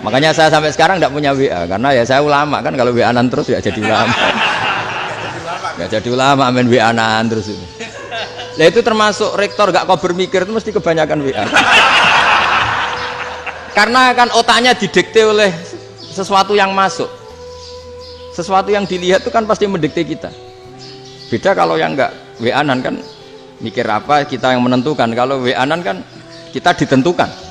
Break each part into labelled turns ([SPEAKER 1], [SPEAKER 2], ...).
[SPEAKER 1] Makanya saya sampai sekarang tidak punya WA karena ya saya ulama kan, kalau WA-an terus ya jadi ulama. Nggak jadi ulama main WA-an terus itu. Nah itu termasuk rektor gak kau bermikir itu mesti kebanyakan WA. Karena kan otaknya didikte oleh sesuatu yang masuk. Sesuatu yang dilihat itu kan pasti mendikte kita. Beda kalau yang enggak WA-an kan mikir apa kita yang menentukan. Kalau WA-an kan kita ditentukan.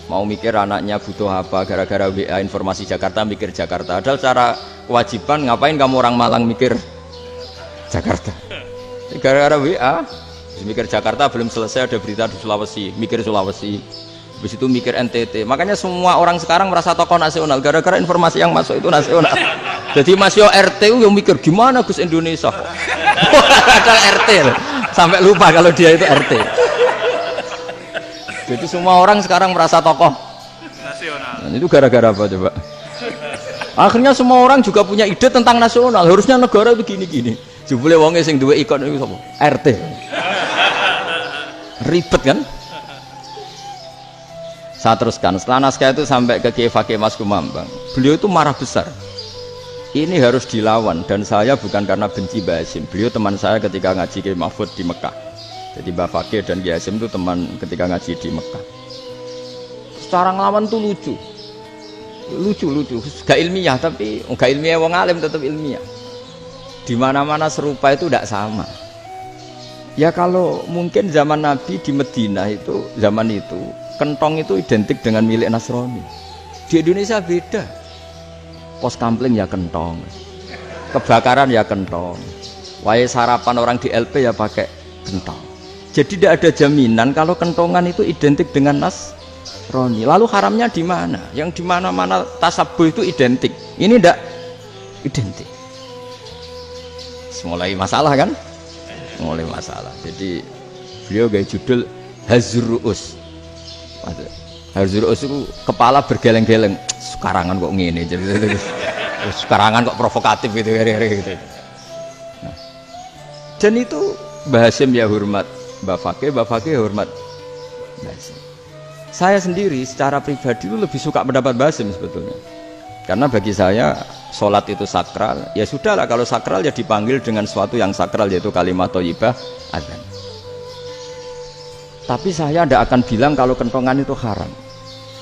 [SPEAKER 1] Mau mikir anaknya butuh apa gara-gara WA informasi Jakarta mikir Jakarta. Padahal secara kewajiban ngapain kamu orang Malang mikir Jakarta? Gara-gara WA mikir Jakarta belum selesai ada berita di Sulawesi, mikir Sulawesi. Habis itu mikir NTT. Makanya semua orang sekarang merasa tokoh nasional gara-gara informasi yang masuk itu nasional. Jadi Mas Yo RT yang mikir gimana Gus Indonesia. Ada RT loh. Sampai lupa kalau dia itu RT. Jadi semua orang sekarang merasa tokoh nasional. Nah, itu gara-gara apa coba? Akhirnya semua orang juga punya ide tentang nasional. Harusnya negara itu gini-gini. Jebule wonge sing duwe ikon itu sapa? RT. Ribet kan? Saya teruskan, setelah naskah itu sampai ke Kiai Fakih Mas Kumambang. Beliau itu marah besar. Ini harus dilawan dan saya bukan karena benci Mbah Hasyim. Beliau teman saya ketika ngaji Kiai Mahfud di Mekah. Jadi Mbah Fakih dan Kiai Hasyim itu teman ketika ngaji di Mekah. Secara ngelawan tuh lucu. Lucu. Gak ilmiah tapi gak ilmiah wong alim tetap ilmiah. Di mana-mana serupa itu tidak sama. Ya kalau mungkin zaman Nabi di Madinah itu zaman itu kentong itu identik dengan milik Nasrani. Di Indonesia beda. Pos kampling ya kentong, kebakaran ya kentong, wae sarapan orang di LP ya pakai kentong. Jadi tidak ada jaminan kalau kentongan itu identik dengan Nasrani. Lalu haramnya di mana? Yang di mana-mana tasabuh itu identik. Ini tidak identik. Mulai masalah kan? Mulai masalah. Jadi beliau gaya judul Hazruus. Hazruus itu kepala bergeleng-geleng. Sekarangan kok ngene jadi sekarangan kok provokatif gitu gitu. Nah. Dan itu Mbah Hasyim ya hormat Mbah Fakih hormat Mbah Hasyim. Saya sendiri secara pribadi itu lebih suka pendapat Mbah Hasyim sebetulnya. Karena bagi saya sholat itu sakral. Ya sudahlah kalau sakral ya dipanggil dengan sesuatu yang sakral yaitu kalimat thayyibah adzan. Tapi saya tidak akan bilang kalau kentongan itu haram.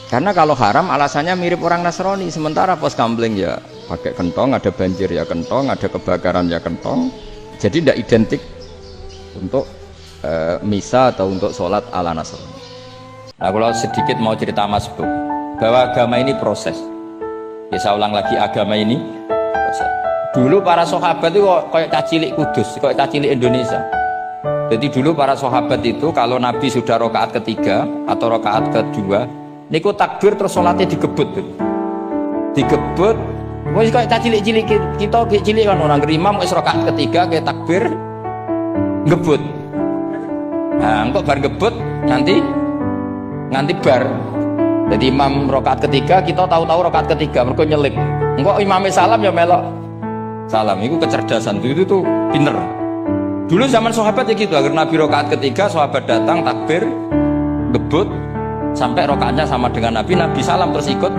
[SPEAKER 1] Karena kalau haram alasannya mirip orang Nasrani. Sementara pos kampling ya pakai kentong, ada banjir ya kentong, ada kebakaran ya kentong. Jadi tidak identik untuk misa atau untuk sholat ala Nasrani. Nah kalau sedikit mau cerita Mas Bro, bahwa agama ini proses. Ya saya ulang lagi, agama ini proses. Dulu para sahabat itu kayak cacilik Kudus, kayak cacilik Indonesia. Jadi dulu para sahabat itu kalau Nabi sudah rakaat ketiga atau rakaat kedua, niku takbir terus sholatnya digebut, digebut. Wis kayak cilik-cilik kita cilik kan orang imam wis rakaat ketiga kayak takbir ngebut. Nah, engkau bar ngebut nanti bar. Jadi imam rakaat ketiga kita tahu-tahu rakaat ketiga mergo nyelip. Engkau imamnya salam ya melok salam. Itu kecerdasan itu tuh pinter. Dulu zaman sahabat ya gitu, agar Nabi rakaat ketiga sahabat datang takbir ngebut sampai rokaatnya sama dengan Nabi salam terus ikut.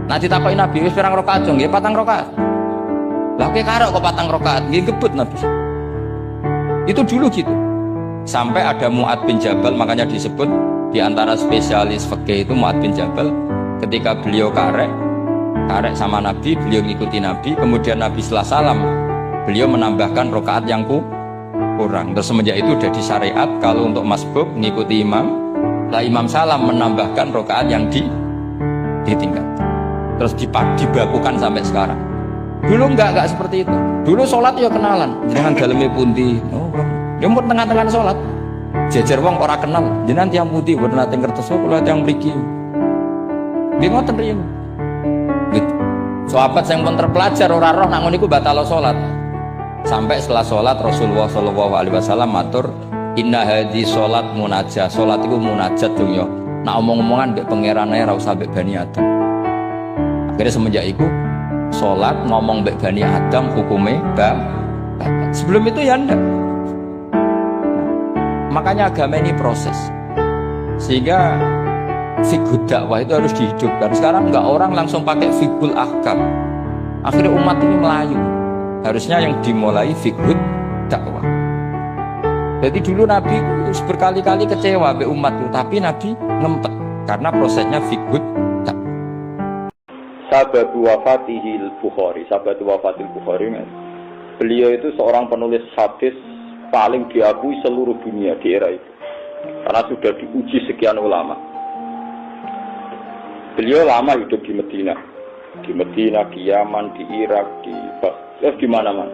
[SPEAKER 1] Nanti takoki Nabi wis pirang rokaat dong, nggih 4 rokaat. Lah kowe karo kok 4 rokaat, nggih gebut Nabi. Itu dulu gitu. Sampai ada Mu'ad bin Jabal, makanya disebut di antara spesialis fikih itu Mu'ad bin Jabal. Ketika beliau karek sama Nabi, beliau ngikuti Nabi, kemudian Nabi setelah salam, beliau menambahkan rokaat yang kurang. Terus semenjak itu udah di syariat kalau untuk masbuk ngikuti imam, lah imam salam menambahkan rokaat yang ditinggal. Terus dibakukan sampai sekarang. Dulu enggak seperti itu. Dulu sholat ya kenalan dengan dalamnya pundi. Oh, yang tengah-tengah sholat jejer wong ora kenal. Jenengan tiyang pundi mboten nate ngertos kula tiyang mriki. Nggih ngoten riyen. Gitu. Sahabat yang pun terpelajar ora roh nak ngono iku batal sholat. Sampai setelah sholat Rasulullah SAW matur inna hadhi sholat munajah. Sholat itu munajat dong ya. Nak omong-omongan mbek pangerane ora usah mbek Bani Adam. Akhirnya semenjak itu sholat ngomong mbek Bani Adam hukumnya sebelum itu ya enggak. Makanya agama ini proses. Sehingga Fiqhud dakwah itu harus dihidupkan. Sekarang enggak, orang langsung pakai fiqhul ahkam. Akhirnya umat ini melayu. Harusnya yang dimulai fiqhud dakwah. Jadi dulu Nabi berkali-kali kecewa be umat itu, tapi Nabi ngempet karena prosesnya fiqhud dakwah.
[SPEAKER 2] Sabatu wafatihil Bukhari, sabatu wafatil Bukhari. Beliau itu seorang penulis hadis paling diakui seluruh dunia di era itu. Karena sudah diuji sekian ulama. Beliau lama hidup di Medina, di Yaman, di Irak, di mana-mana.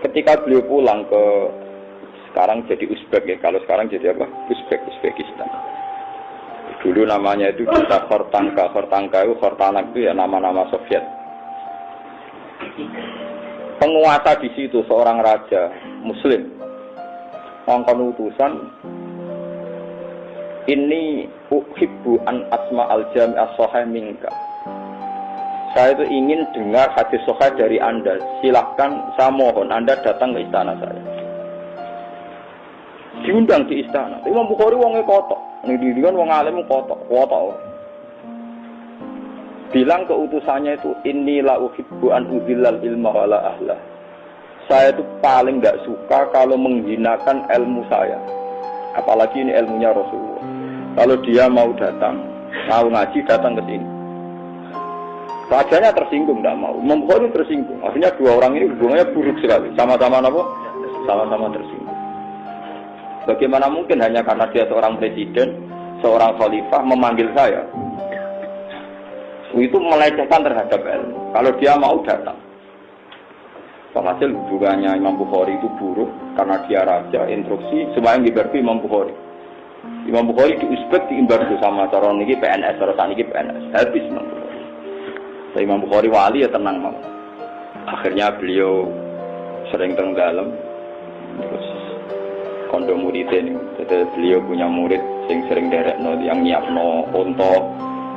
[SPEAKER 2] Ketika beliau pulang ke sekarang jadi Uzbek ya, kalau sekarang jadi apa? Uzbekistan. Dulu namanya itu kita Khortanka itu Khortanak itu ya nama-nama Soviet. Penguasa di situ seorang raja Muslim, ngongkon utusan. Ini uhibbu an asma al-jami' as-sahih minka. Saya itu ingin dengar hadis sahih dari Anda. Silahkan, saya mohon Anda datang ke istana saya. Diundang di istana. Imam Bukhari wongnya kotok. Ini kan wong alim kotok. Bilang ke utusannya itu, inni la uhibbu an udhillal ilma wala ahlah. Saya itu paling enggak suka kalau menghinakan ilmu saya. Apalagi ini ilmunya Rasulullah. Kalau dia mau datang, mau ngaji, datang ke sini. Rajanya tersinggung, tidak mau. Imam Bukhari tersinggung. Akhirnya dua orang ini hubungannya buruk sekali. Sama-sama apa? Sama-sama tersinggung. Bagaimana mungkin hanya karena dia seorang presiden, seorang khalifah memanggil saya? Itu melecehkan terhadap ilmu. Kalau dia mau datang. Hasil hubungannya Imam Bukhari itu buruk karena dia raja, instruksi semua yang diberi Imam Bukhari. Imam Bukhari di Uzbek diimbargo sama cara niki PNS, cara saniki PNS. Habis Imam Bukhari. So, Imam Bukhari wali ya tenang mau. Akhirnya beliau sering tenggelam terus kondo muridnya nih. Jadi beliau punya murid yang sering derekno yang nyiapno unta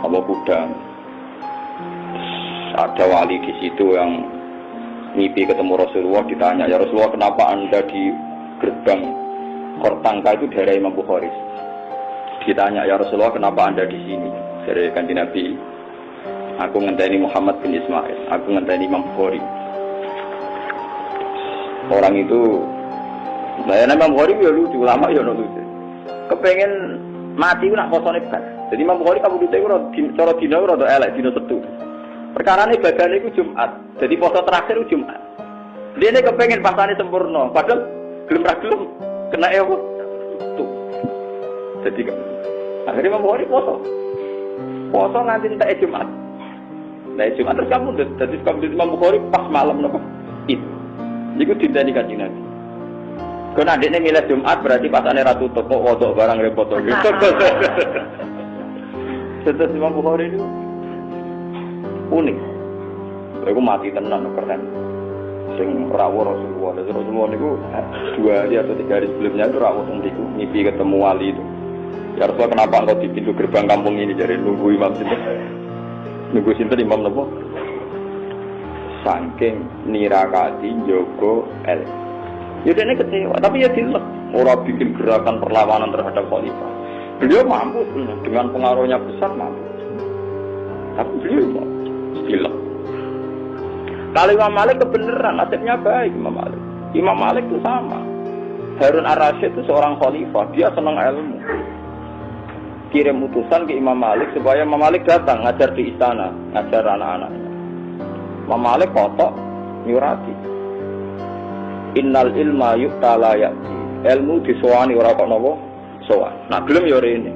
[SPEAKER 2] apa kuda. Ada wali di situ yang mimpi ketemu Rasulullah, ditanya, ya Rasulullah kenapa Anda di gerbang Khortanka itu daerah Imam Bukhari? Ditanya, ya Rasulullah kenapa Anda di sini? Dari kanjeng Nabi, aku ngenteni Muhammad bin Ismail, aku ngenteni Imam Bukhari. Orang itu, Imam Bukhari ya lucu, lama ya lucu. Kepengen mati itu nak kosone kan. Jadi Imam Bukhari kamu dite cara dina ora elek dina Setu. Perkara ini badane itu Jumat. Jadi poso terakhir itu Jumat. Dia ini kepengen pasane sempurna, padahal gelem ra gelem kena apa? Tuh. Jadi akhirnya Imam Bukhari poso. Poso nganti entek Jumat. Nah, Jumat terus kamu dadi Imam Bukhari pas malam napa? Itu. Niku dinteni kanjeng Nabi. Kena adiknya milih Jumat berarti pasane ra tutup kok wodok barang repot gitu. Setelah Imam Bukhari itu unik. Aku mati tenan keren. Sing rawuh Rasulullah niku 2 hari atau 3 hari sebelumnya itu rawuh niku mimpi ketemu wali itu. Ya Rasulullah kenapa engkau di pintu gerbang kampung ini jadi nunggu imam sinten? Nunggu sinten imam napa? Saking nirakati njogo el. Ya dene kecewa, tapi ya dilek ora bikin gerakan perlawanan terhadap khalifah. Beliau mampu dengan pengaruhnya besar mampu. Tapi beliau dilek. Kalau Imam Malik kebenaran, nasibnya baik Imam Malik. Imam Malik itu sama. Harun ar-Rasyid itu seorang khalifah, dia senang ilmu. Kirim utusan ke Imam Malik supaya Imam Malik datang ngajar di istana, ngajar anak-anaknya. Imam Malik kotok nyurati. Innal ilma yu'ta la ya'ti. Ilmu disowani ora kok napa? Sowan. Nah, gelem ya rene.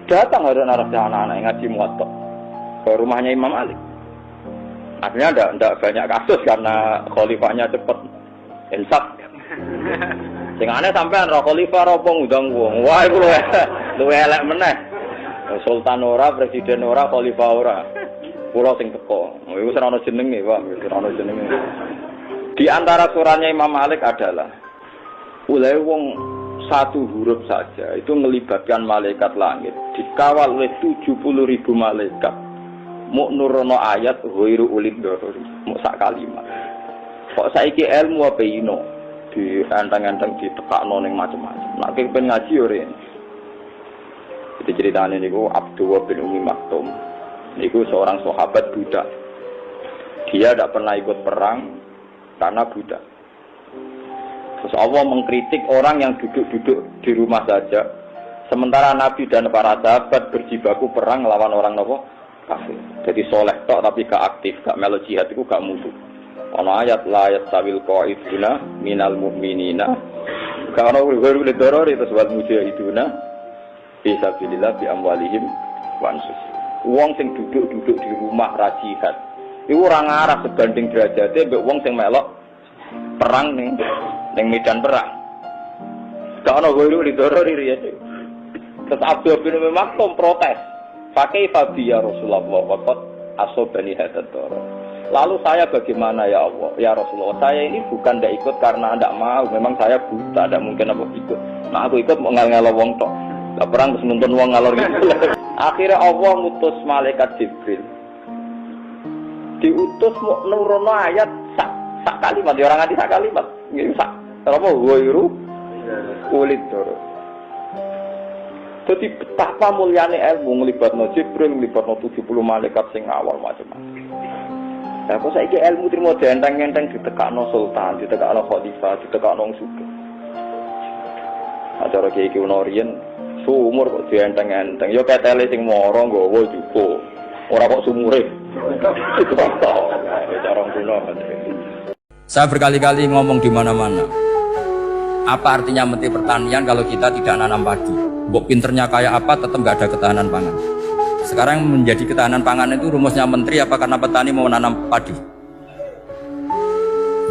[SPEAKER 2] Datang Harun ar-Rasyid anak-anak ngaji Muwatta ke rumahnya Imam Malik. Akhirnya tidak banyak kasus karena khalifahnya cepat insaf. Sing aneh sampean ra khalifah ra apa ngundang wong. Wah iku luwe elek meneh. Sultan ora, presiden ora, khalifah ora. Kula sing teko. Iku ora ono jenenge, Pak. Ora ono jenenge. Di antara suratnya Imam Malik adalah ulai wong satu huruf saja itu melibatkan malaikat langit. Dikawal oleh 70.000 malaikat. Mau nurono ayat ghairu ulid dorori mau sak kalimat kok saiki ilmu apa ino di antang-antang ditekakno ning macam-macam nek pengen ngaji yo rene Jadi ceritanya niku Abdullah bin Umi Maktum. Niku seorang sahabat budak. Dia tidak pernah ikut perang karena budak. Terus Allah mengkritik orang yang duduk-duduk di rumah saja. Sementara Nabi dan para sahabat berjibaku perang lawan orang nopo kafir. Jadi soleh tok tapi gak aktif, gak melo jihad itu gak musuh. Ana ayat la yasawil qaiduna minal mu'minina. Karena guru doror itu sebab mujahiduna bisa bilillah bi amwalihim wa anfusihim. Wong sing duduk-duduk di rumah ra jihad. Iku ora ngarah sebanding derajate mbek wong sing melok perang ning medan perang. Karena guru doror ya. Terus Abdul bin Maktum protes. Pakai fabi ya Rasulullah waqad asobani hadat doror. Lalu saya bagaimana ya Allah? Ya Rasulullah, saya ini bukan tidak ikut karena tidak mau. Memang saya buta, tidak mungkin aku ikut. Nah aku ikut mau ngal-ngal wong tok. Lah perang terus nuntun wong ngalor gitu. Akhirnya Allah ngutus malaikat Jibril. Diutus mau nurono ayat sak kalimat. Orang nganti sak kalimat. Nggih sak. Apa wairu kulit doro. Jadi betapa muliane ilmu nglibatno Jibril, nglibatno 70 malaikat sing awal macam-macam. Lah kok saiki ilmu trimo enteng-enteng ditekakno sultan, ditekakno khalifah, ditekakno wong sugih. Acara iki ono riyen sumur kok dienteng-enteng. Ya ketele sing mara nggawa jupo. Ora kok sumure. Itu cara kuno.
[SPEAKER 1] Saya berkali-kali ngomong di mana-mana. Apa artinya Menteri Pertanian kalau kita tidak nanam padi? Mbok pinternya kayak apa tetap nggak ada ketahanan pangan. Sekarang menjadi ketahanan pangan itu rumusnya menteri apa karena petani mau nanam padi?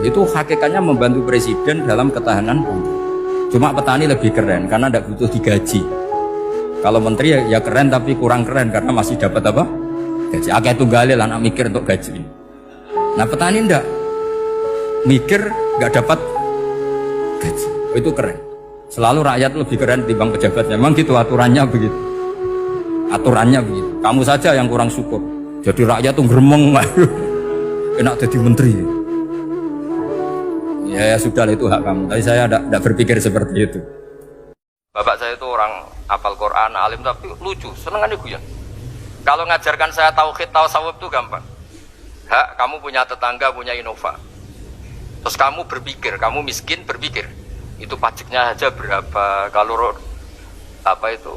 [SPEAKER 1] Itu hakikatnya membantu presiden dalam ketahanan pangan. Cuma petani lebih keren karena tidak butuh digaji. Kalau menteri ya keren tapi kurang keren karena masih dapat apa? Gaji. Akeh tunggale lah anak mikir untuk gaji. Nah petani ndak mikir nggak dapat gaji. Itu keren. Selalu rakyat lebih keren dibanding pejabatnya. Memang gitu aturannya begitu. Aturannya begitu. Kamu saja yang kurang syukur. Jadi rakyat tuh gremeng, enak jadi menteri. Ya sudah itu hak kamu. Tapi saya tidak berpikir seperti itu. Bapak saya itu orang hafal Quran, alim tapi lucu, senengannya guyon. Kalau ngajarkan saya tauhid, tasawuf itu gampang. Hak kamu punya tetangga, punya Innova. Terus kamu berpikir, kamu miskin berpikir. Itu pajaknya aja berapa? Kalau apa itu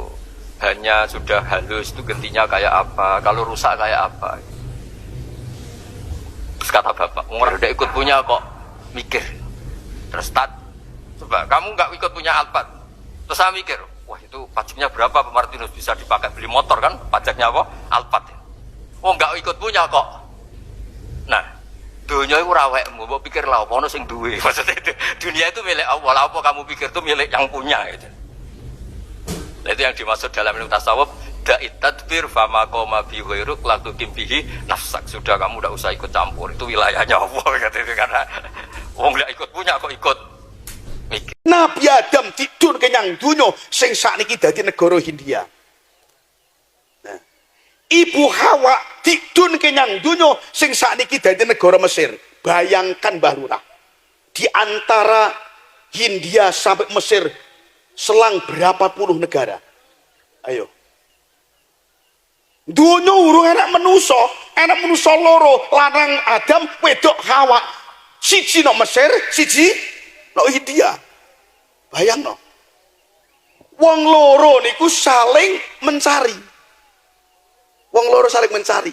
[SPEAKER 1] hanya sudah halus itu gantinya kayak apa? Kalau rusak kayak apa? Terus kata bapak, udah ikut punya kok mikir. Terus coba kamu nggak ikut punya Alphard. Terus saya mikir, wah itu pajaknya berapa Pak Martinus bisa dipakai beli motor kan? Pajaknya apa? Alphard. Oh nggak ikut punya kok. Nah. Dunia itu rawekmu, mau pikir lah apa sing duwe. Maksudnya itu, dunia itu milik Allah, apa kamu pikir itu milik yang punya gitu. Nah, itu yang dimaksud dalam ilmu tasawuf, da'it tadbir fama qoma bi ghairuk la tuqim bihi nafsak. Sudah kamu tidak usah ikut campur, itu wilayahnya Allah gitu karena wong ndak ikut punya kok ikut mikir.
[SPEAKER 3] Nabi Adam tidur kenyang dunya sing sakniki dadi negara Hindia. Ibu Hawa tidun kenyang dunya sing sakniki dadi negara Mesir. Bayangkan Mbah Lurah. Di antara Hindia sampai Mesir selang berapa puluh negara. Ayo. Dunya urung enak menuso loro, lanang Adam, wedok Hawa. Siji nang Mesir, siji nang Hindia. Bayangno. Wong loro niku saling mencari. Wong loro saling mencari.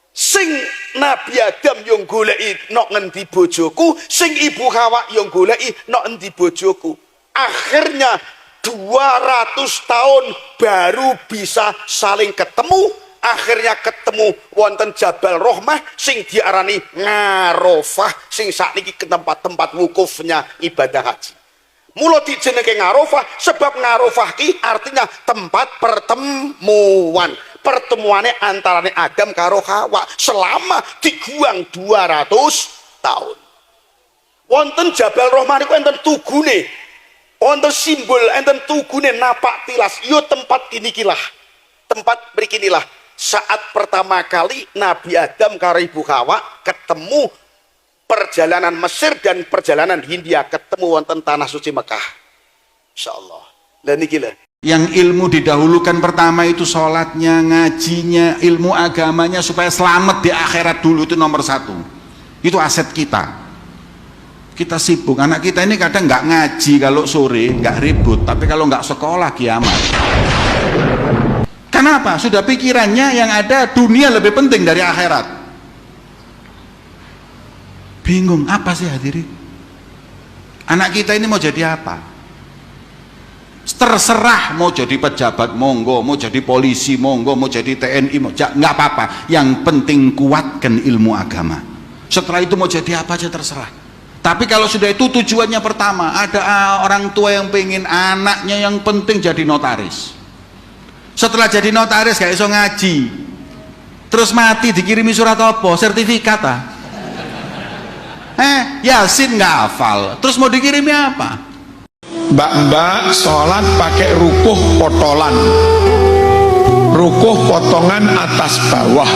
[SPEAKER 3] Sing Nabi Adam yang goleki nok ngendi bojoku, sing Ibu Hawa yang goleki nok ngendi bojoku. Akhirnya 200 tahun baru bisa saling ketemu. Akhirnya ketemu wonten Jabal Rahmah sing diarani Ngarofah sing sakniki ke tempat-tempat wukufnya ibadah haji. Mula dijenenge Ngarofah sebab Ngarofah ki artinya tempat pertemuan. Pertemuannya antarane Adam karo Hawa selama diguang 200 tahun. Wonten Jabal Rahmah niku enten tugune. Wonten simbol enten tugune napak tilas. Yo tempat inikilah. Tempat berikinilah saat pertama kali Nabi Adam karo Ibu Hawa ketemu perjalanan Mesir dan perjalanan Hindia ketemu wonten tanah suci Mekah. Insyaallah. Lah niki lho. Yang ilmu didahulukan pertama itu sholatnya, ngajinya, ilmu agamanya supaya selamat di akhirat dulu, itu nomor satu. Itu aset kita. Kita sibuk, anak kita ini kadang nggak ngaji kalau sore, nggak ribut, tapi kalau nggak sekolah kiamat. Kenapa? Sudah pikirannya yang ada dunia lebih penting dari akhirat. Bingung, apa sih hadirin? Anak kita ini mau jadi apa? Terserah, mau jadi pejabat monggo, mau jadi polisi monggo, mau jadi TNI nggak apa-apa, yang penting kuatkan ilmu agama. Setelah itu mau jadi apa aja terserah. Tapi kalau sudah itu tujuannya pertama, ada orang tua yang pengen anaknya yang penting jadi notaris. Setelah jadi notaris gak iso ngaji, terus mati dikirimi surat apa? Sertifikat ah? Yasin nggak hafal, terus mau dikirimi apa?
[SPEAKER 4] Mbak-mbak sholat pakai rukuh potolan, rukuh potongan atas bawah.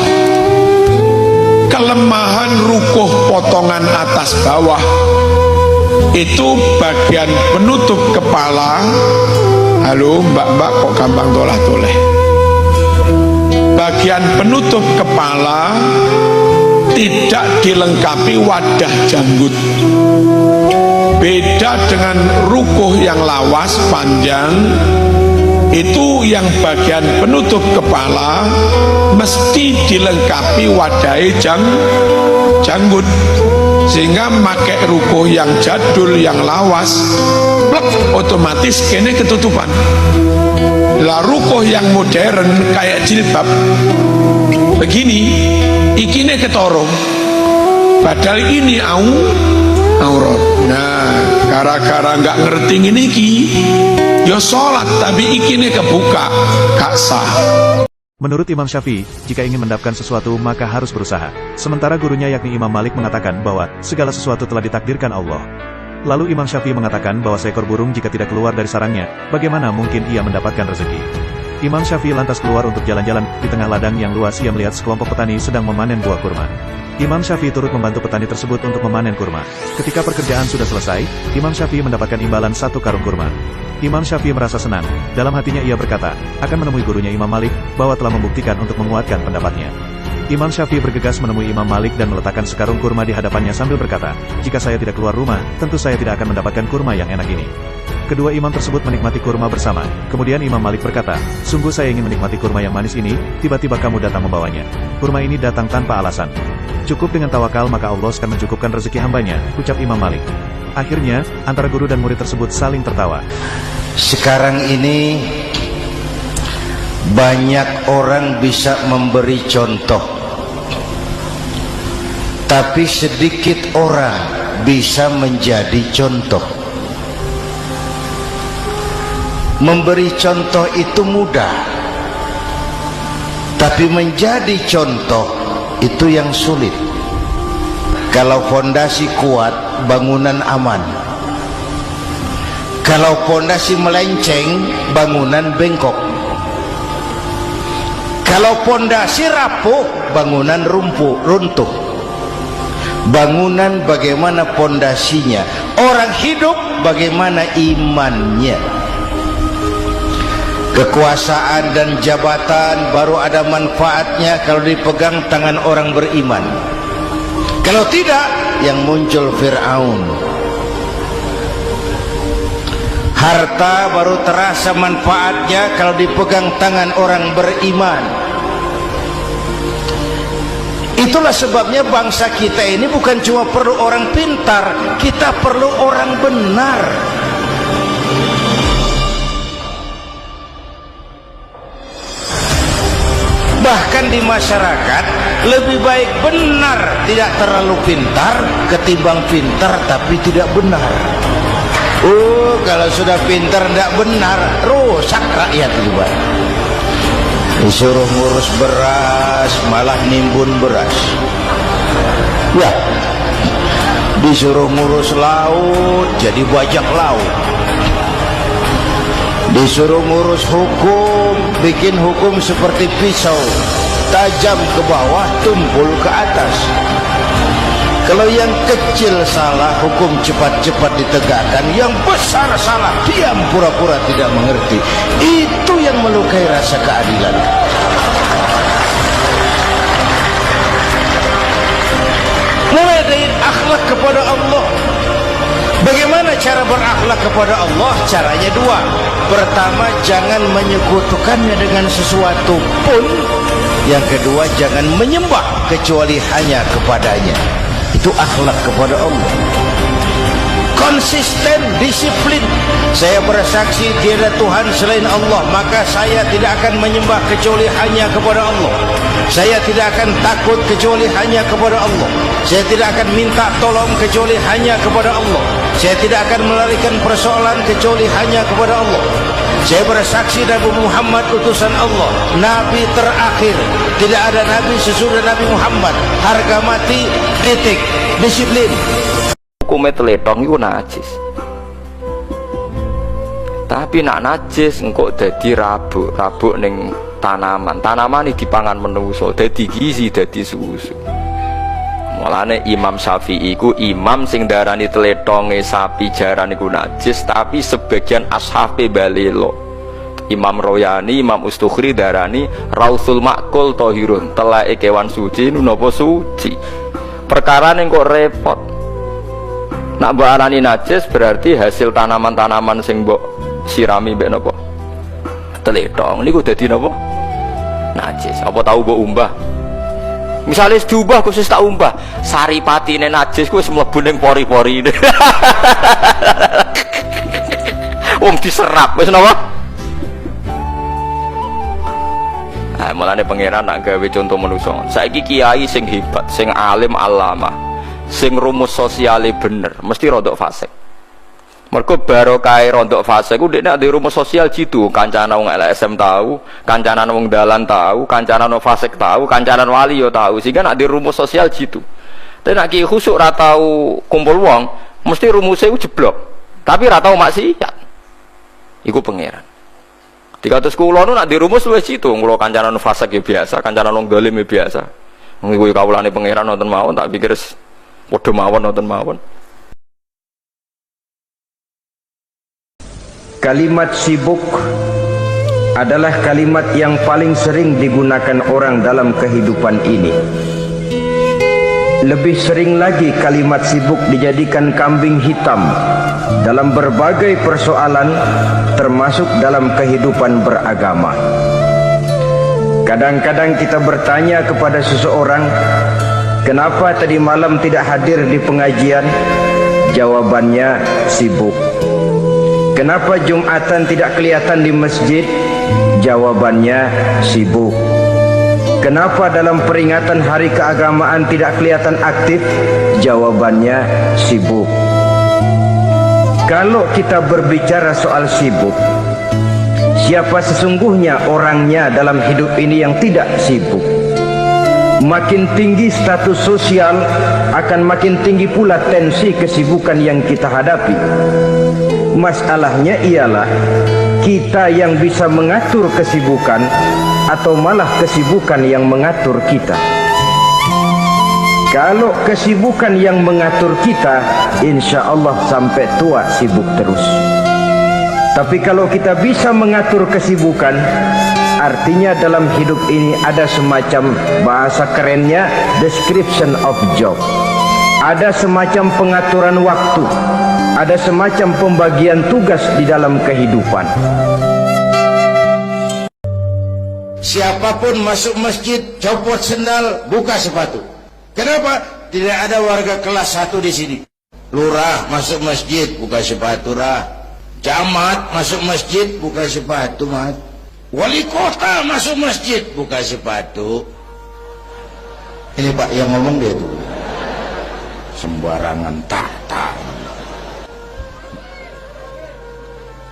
[SPEAKER 4] Kelemahan rukuh potongan atas bawah itu bagian penutup kepala. Halo mbak-mbak, kok gampang tolah-toleh. Bagian penutup kepala tidak dilengkapi wadah janggut. Beda dengan rukuh yang lawas panjang, itu yang bagian penutup kepala mesti dilengkapi wadai janggut, sehingga pakai rukuh yang jadul yang lawas plek, otomatis kene ketutupan. Lah rukuh yang modern kayak jilbab begini, ikine ketoro, padahal ini aurat. Nah, gara-gara nggak ngerti ini ki, ya sholat tapi ikine kebuka, gak sah.
[SPEAKER 5] Menurut Imam Syafi'i, jika ingin mendapatkan sesuatu maka harus berusaha. Sementara gurunya yakni Imam Malik mengatakan bahwa segala sesuatu telah ditakdirkan Allah. Lalu Imam Syafi'i mengatakan bahwa seekor burung jika tidak keluar dari sarangnya, bagaimana mungkin ia mendapatkan rezeki? Imam Syafi'i lantas keluar untuk jalan-jalan. Di tengah ladang yang luas ia melihat sekelompok petani sedang memanen buah kurma. Imam Syafi'i turut membantu petani tersebut untuk memanen kurma. Ketika pekerjaan sudah selesai, Imam Syafi'i mendapatkan imbalan 1 karung kurma. Imam Syafi'i merasa senang. Dalam hatinya ia berkata, akan menemui gurunya Imam Malik, bahwa telah membuktikan untuk menguatkan pendapatnya. Imam Syafi'i bergegas menemui Imam Malik dan meletakkan sekarung kurma di hadapannya sambil berkata, jika saya tidak keluar rumah, tentu saya tidak akan mendapatkan kurma yang enak ini. Kedua imam tersebut menikmati kurma bersama. Kemudian Imam Malik berkata, sungguh saya ingin menikmati kurma yang manis ini, tiba-tiba kamu datang membawanya. Kurma ini datang tanpa alasan. Cukup dengan tawakal maka Allah akan mencukupkan rezeki hambanya, ucap Imam Malik. Akhirnya, antara guru dan murid tersebut saling tertawa.
[SPEAKER 6] Sekarang ini banyak orang bisa memberi contoh, tapi sedikit orang bisa menjadi contoh. Memberi contoh itu mudah, tapi menjadi contoh itu yang sulit. Kalau fondasi kuat, bangunan aman. Kalau fondasi melenceng, bangunan bengkok. Kalau fondasi rapuh, bangunan runtuh. Bangunan bagaimana fondasinya? Orang hidup bagaimana imannya? Kekuasaan dan jabatan baru ada manfaatnya kalau dipegang tangan orang beriman. Kalau tidak, yang muncul Fir'aun. Harta baru terasa manfaatnya kalau dipegang tangan orang beriman. Itulah sebabnya bangsa kita ini bukan cuma perlu orang pintar, kita perlu orang benar. Bahkan di masyarakat lebih baik benar tidak terlalu pintar ketimbang pintar tapi tidak benar. Oh, kalau sudah pintar tidak benar, rusak rakyat juga. Disuruh ngurus beras malah nimbun beras. Ya, disuruh ngurus laut jadi bajak laut. Disuruh ngurus hukum, bikin hukum seperti pisau, tajam ke bawah, tumpul ke atas. Kalau yang kecil salah, hukum cepat-cepat ditegakkan. Yang besar salah, diam pura-pura tidak mengerti. Itu yang melukai rasa keadilan. Mulai dari akhlak kepada Allah. Bagaimana cara berakhlak kepada Allah? Caranya dua. Pertama, jangan menyekutukannya dengan sesuatu pun. Yang kedua, jangan menyembah kecuali hanya kepadanya. Itu akhlak kepada Allah. Konsisten, disiplin. Saya bersaksi tiada Tuhan selain Allah, maka saya tidak akan menyembah kecuali hanya kepada Allah. Saya tidak akan takut kecuali hanya kepada Allah. Saya tidak akan minta tolong kecuali hanya kepada Allah. Saya tidak akan melarikan persoalan kecuali hanya kepada Allah. Saya bersaksi Nabi Muhammad utusan Allah, Nabi terakhir. Tidak ada Nabi sesudah Nabi Muhammad. Harga mati, titik. Disiplin.
[SPEAKER 1] Hukumnya teletong itu najis. Tapi nak najis engkau jadi rabuk ning tanaman ini dipangan menuso, jadi gizi, jadi susu. Mulane Imam Syafi'i ku imam sing darani teletonge sapi jaran iku najis, tapi sebagian ashabe balelo. Imam Royani, Imam Ustukhri darani Rausul Makul Tohirun, telake kewan suci napa suci. Perkara ning kok repot. Nak mbok arani najis berarti hasil tanaman-tanaman sing mbok sirami mbek napa? Teletong niku dadi napa? Najis. Apa tahu mbok umbah? Misalnya diubah khusus tak umbah, saripatine najis ku wis mlebu ning pori-porine. Wong diserap wis napa? Ah, mulane pangeran nak gawe contoh manusa. Saiki kiai sing hebat, sing alim alama, sing rumus sosiale bener, mesti rodok fasik. Mergo barokah rodok fasik ku dekne ade rumus sosial jitu, kancane wong LSM tahu, kancane wong dalan tahu, kancane wong fasik tahu, kancane wali yo tahu, sehingga nek ade rumus sosial jitu. Tapi nek ki khusuk ra tau kumpul wong, mesti rumusé ku jeblok. Tapi ra tau maksiat. Iku pangeran. Dikatus kula nu nek dirumus wis jitu, kula kancane fasik ya biasa, kancane wong dolim ya biasa. Wong iku kawulane pangeran nonton mawon, tak pikir padha mawon nonton mawon.
[SPEAKER 7] Kalimat sibuk adalah kalimat yang paling sering digunakan orang dalam kehidupan ini. Lebih sering lagi kalimat sibuk dijadikan kambing hitam dalam berbagai persoalan, termasuk dalam kehidupan beragama. Kadang-kadang kita bertanya kepada seseorang, kenapa tadi malam tidak hadir di pengajian? Jawabannya sibuk. Kenapa Jumatan tidak kelihatan di masjid? Jawabannya sibuk. Kenapa dalam peringatan hari keagamaan tidak kelihatan aktif? Jawabannya sibuk. Kalau kita berbicara soal sibuk, siapa sesungguhnya orangnya dalam hidup ini yang tidak sibuk? Makin tinggi status sosial, akan makin tinggi pula tensi kesibukan yang kita hadapi. Masalahnya ialah kita yang bisa mengatur kesibukan atau malah kesibukan yang mengatur kita. Kalau kesibukan yang mengatur kita, insya Allah sampai tua sibuk terus. Tapi kalau kita bisa mengatur kesibukan, artinya dalam hidup ini ada semacam, bahasa kerennya, description of job. Ada semacam pengaturan waktu, ada semacam pembagian tugas di dalam kehidupan.
[SPEAKER 6] Siapapun masuk masjid, copot sendal, buka sepatu. Kenapa? Tidak ada warga kelas 1 di sini. Lurah masuk masjid, buka sepatu, rah. Camat masuk masjid, buka sepatu, mat. Wali kota masuk masjid, buka sepatu. Ini Pak yang ngomong dia tuh. Sembarangan tata.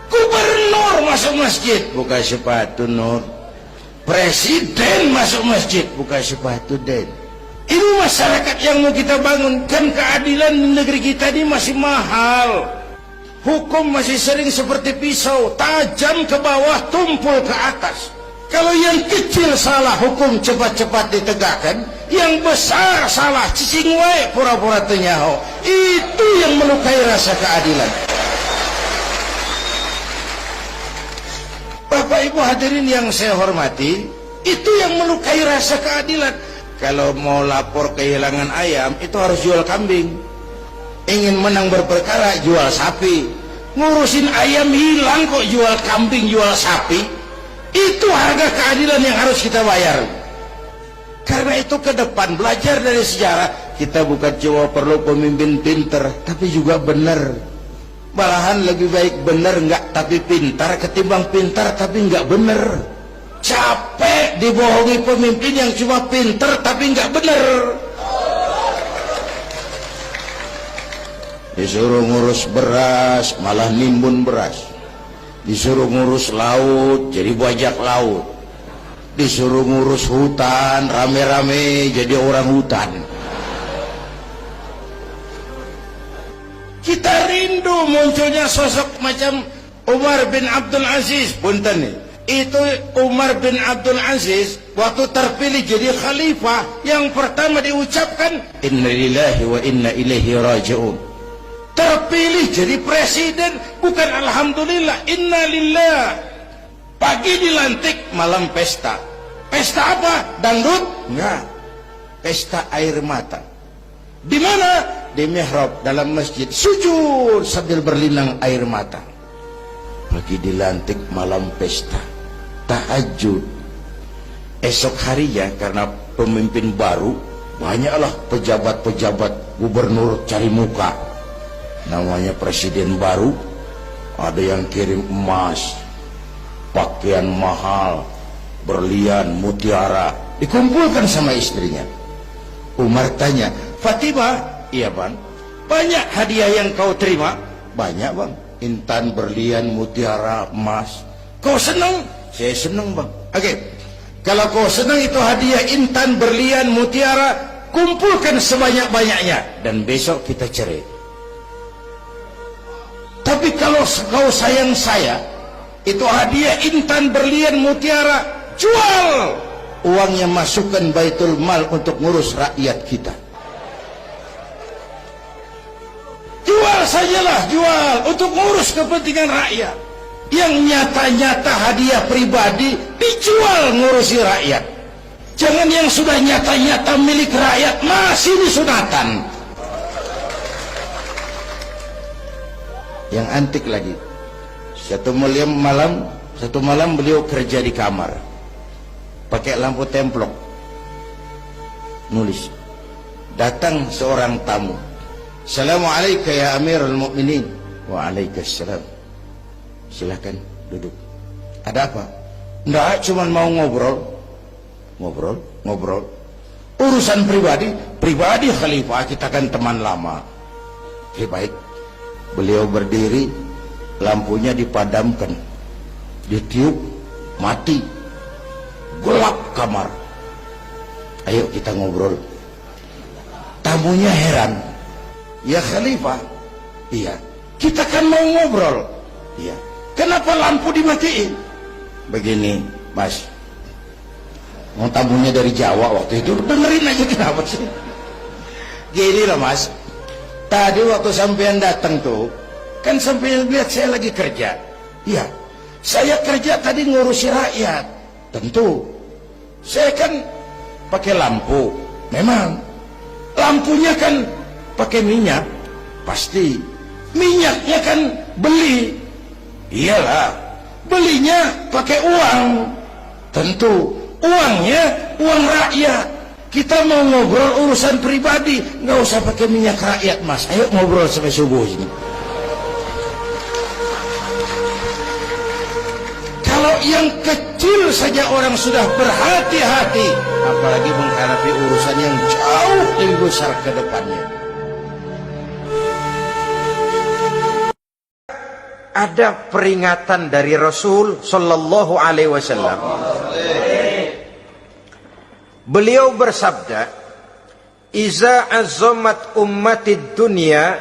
[SPEAKER 6] Gubernur masuk masjid, buka sepatu, Nur. Presiden masuk masjid, buka sepatu, Den. Ini masyarakat yang mau kita bangun. Kan keadilan di negeri kita ini masih mahal. Hukum masih sering seperti pisau, tajam ke bawah, tumpul ke atas. Kalau yang kecil salah, hukum cepat-cepat ditegakkan. yang besar salah cicing wae pura-pura teu nyaho. Itu yang melukai rasa keadilan. Bapak Ibu hadirin yang saya hormati, itu yang melukai rasa keadilan. Kalau mau lapor kehilangan ayam, itu harus jual kambing. Ingin menang berperkara, jual sapi. Ngurusin ayam hilang kok jual kambing, jual sapi. Itu harga keadilan yang harus kita bayar. Karena itu ke depan belajar dari sejarah, kita bukan cuma perlu pemimpin pinter, tapi juga benar. Malahan lebih baik benar enggak tapi pintar ketimbang pintar tapi enggak benar. Capek dibohongi pemimpin yang cuma pintar tapi enggak benar. Disuruh ngurus beras malah nimbun beras. Disuruh ngurus laut jadi bajak laut. Disuruh ngurus hutan rame-rame jadi orang hutan. Kita rindu munculnya sosok macam Umar bin Abdul Aziz. Punten nih, itu Umar bin Abdul Aziz waktu terpilih jadi khalifah, yang pertama diucapkan inna lillahi wa inna ilaihi raji'un. Terpilih jadi presiden, bukan alhamdulillah, inna lillah. Pagi dilantik, malam pesta. Pesta apa? Dangdut? Enggak. Pesta air mata. Di mana? Di mihrab dalam masjid, sujud sambil berlinang air mata. Pagi dilantik, malam pesta, tahajud. Esok harinya karena pemimpin baru, banyaklah pejabat-pejabat gubernur cari muka. Namanya presiden baru, ada yang kirim emas, pakaian mahal, berlian, mutiara, dikumpulkan sama istrinya. Umar tanya, Fatimah, iya bang, banyak hadiah yang kau terima? Banyak bang, intan, berlian, mutiara, emas. Kau senang? Saya senang bang. Oke, kalau kau senang itu hadiah intan, berlian, mutiara, kumpulkan sebanyak-banyaknya dan besok kita cerai. Tapi kalau kau sayang saya, itu hadiah intan, berlian, mutiara, jual. Uangnya masukkan baitul mal untuk ngurus rakyat kita. Jual sajalah, jual untuk ngurus kepentingan rakyat. Yang nyata-nyata hadiah pribadi dijual ngurusi rakyat. Jangan yang sudah nyata-nyata milik rakyat masih disunatan. Yang antik lagi, satu malam beliau kerja di kamar, pakai lampu templok, nulis. Datang seorang tamu, Assalamualaikum ya Amirul Mukminin. Waalaikumsalam. Silakan duduk. Ada apa? Enggak, cuma mau ngobrol. Urusan pribadi khalifah, kita kan teman lama. Oke, baik. Beliau berdiri, lampunya dipadamkan, ditiup, mati, gelap kamar. Ayo kita ngobrol. Tamunya heran, ya khalifah, iya, kita kan mau ngobrol, iya, kenapa lampu dimatiin? Begini mas, mau tamunya dari Jawa waktu itu, dengerin aja kenapa sih? Gini loh mas, tadi waktu sampean datang tuh, kan sampean lihat saya lagi kerja. Iya, saya kerja tadi ngurusi rakyat. Tentu, saya kan pakai lampu. Memang, lampunya kan pakai minyak. Pasti, minyaknya kan beli. Iyalah, belinya pakai uang. Tentu, uangnya uang rakyat. Kita mau ngobrol urusan pribadi, nggak usah pakai minyak rakyat mas. Ayo ngobrol sampai subuh ini. Kalau yang kecil saja orang sudah berhati-hati, apalagi menghadapi urusan yang jauh lebih besar ke depannya.
[SPEAKER 7] Ada peringatan dari Rasul Sallallahu Alaihi Wasallam. Beliau bersabda, "Iza azzamat ummatid dunya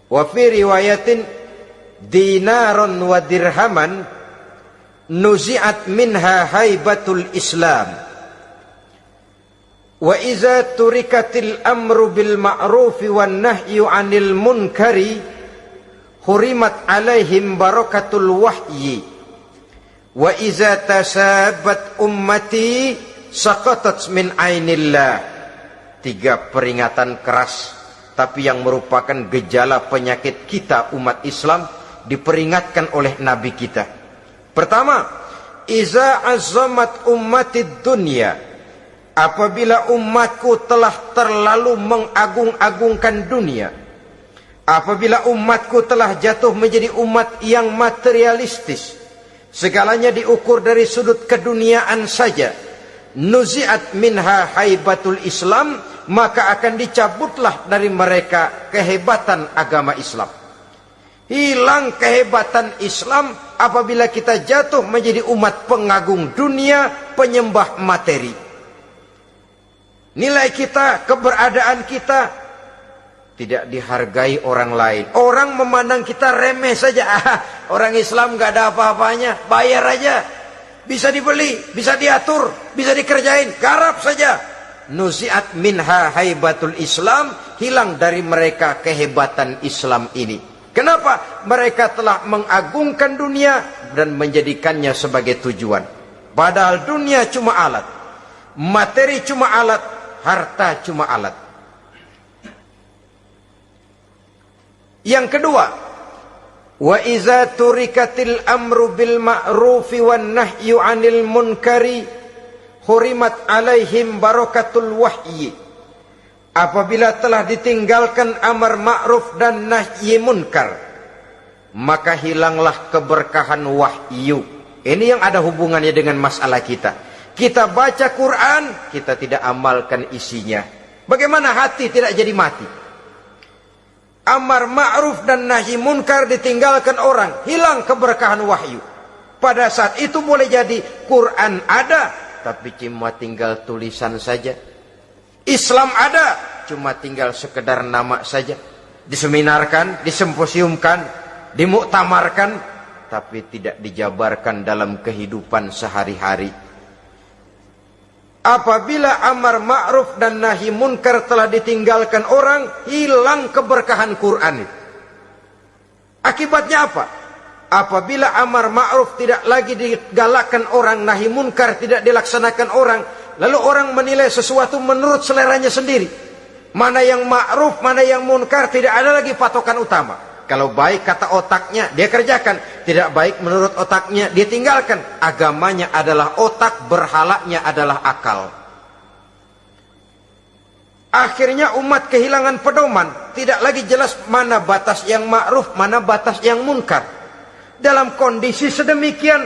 [SPEAKER 7] wa fi riwayatin dinaron wa dirhaman nuzi'at minha haibatul Islam
[SPEAKER 6] Wa iza turikatil amru bil ma'rufi wan nahyu 'anil munkari hurimat 'alaihim barakatul wahyi. Wa iza tasabat ummati saqatat min 'ainillah. 3 peringatan keras tapi yang merupakan gejala penyakit kita umat Islam diperingatkan oleh Nabi kita. Pertama, iza azamat ummatid dunya, apabila umatku telah terlalu mengagung-agungkan dunia, apabila umatku telah jatuh menjadi umat yang materialistis, segalanya diukur dari sudut keduniaan saja, nuzi'at minha haibatul Islam, maka akan dicabutlah dari mereka kehebatan agama Islam. Hilang kehebatan Islam apabila kita jatuh menjadi umat pengagung dunia, penyembah materi. Nilai kita, keberadaan kita tidak dihargai orang lain. Orang memandang kita remeh saja. Orang Islam gak ada apa-apanya, bayar aja. Bisa dibeli, bisa diatur, bisa dikerjain, garap saja. Nuzi'at minha haibatul Islam, hilang dari mereka kehebatan Islam ini. Kenapa? Mereka telah mengagungkan dunia dan menjadikannya sebagai tujuan. Padahal dunia cuma alat, materi cuma alat, harta cuma alat. Yang kedua, wa iza turikatil amru bil ma'rufi wan nahyu 'anil munkari hurimat 'alaihim barakatul wahyi. Apabila telah ditinggalkan amar ma'ruf dan nahi munkar, maka hilanglah keberkahan wahyu. Ini yang ada hubungannya dengan masalah kita. Kita baca Quran, kita tidak amalkan isinya. Bagaimana hati tidak jadi mati? Amar ma'ruf dan nahi munkar ditinggalkan orang, hilang keberkahan wahyu. Pada saat itu boleh jadi Quran ada, tapi cuma tinggal tulisan saja. Islam ada, cuma tinggal sekedar nama saja. Diseminarkan, disemposiumkan, dimuktamarkan, tapi tidak dijabarkan dalam kehidupan sehari-hari. Apabila amar ma'ruf dan nahi munkar telah ditinggalkan orang, hilang keberkahan Quran. Akibatnya apa? Apabila amar ma'ruf tidak lagi digalakkan orang, nahi munkar tidak dilaksanakan orang, lalu orang menilai sesuatu menurut seleranya sendiri. Mana yang ma'ruf, mana yang munkar, tidak ada lagi patokan utama. Kalau baik kata otaknya, dia kerjakan. Tidak baik menurut otaknya, dia tinggalkan. Agamanya adalah otak, berhalanya adalah akal. Akhirnya umat kehilangan pedoman. Tidak lagi jelas mana batas yang ma'ruf, mana batas yang munkar. Dalam kondisi sedemikian,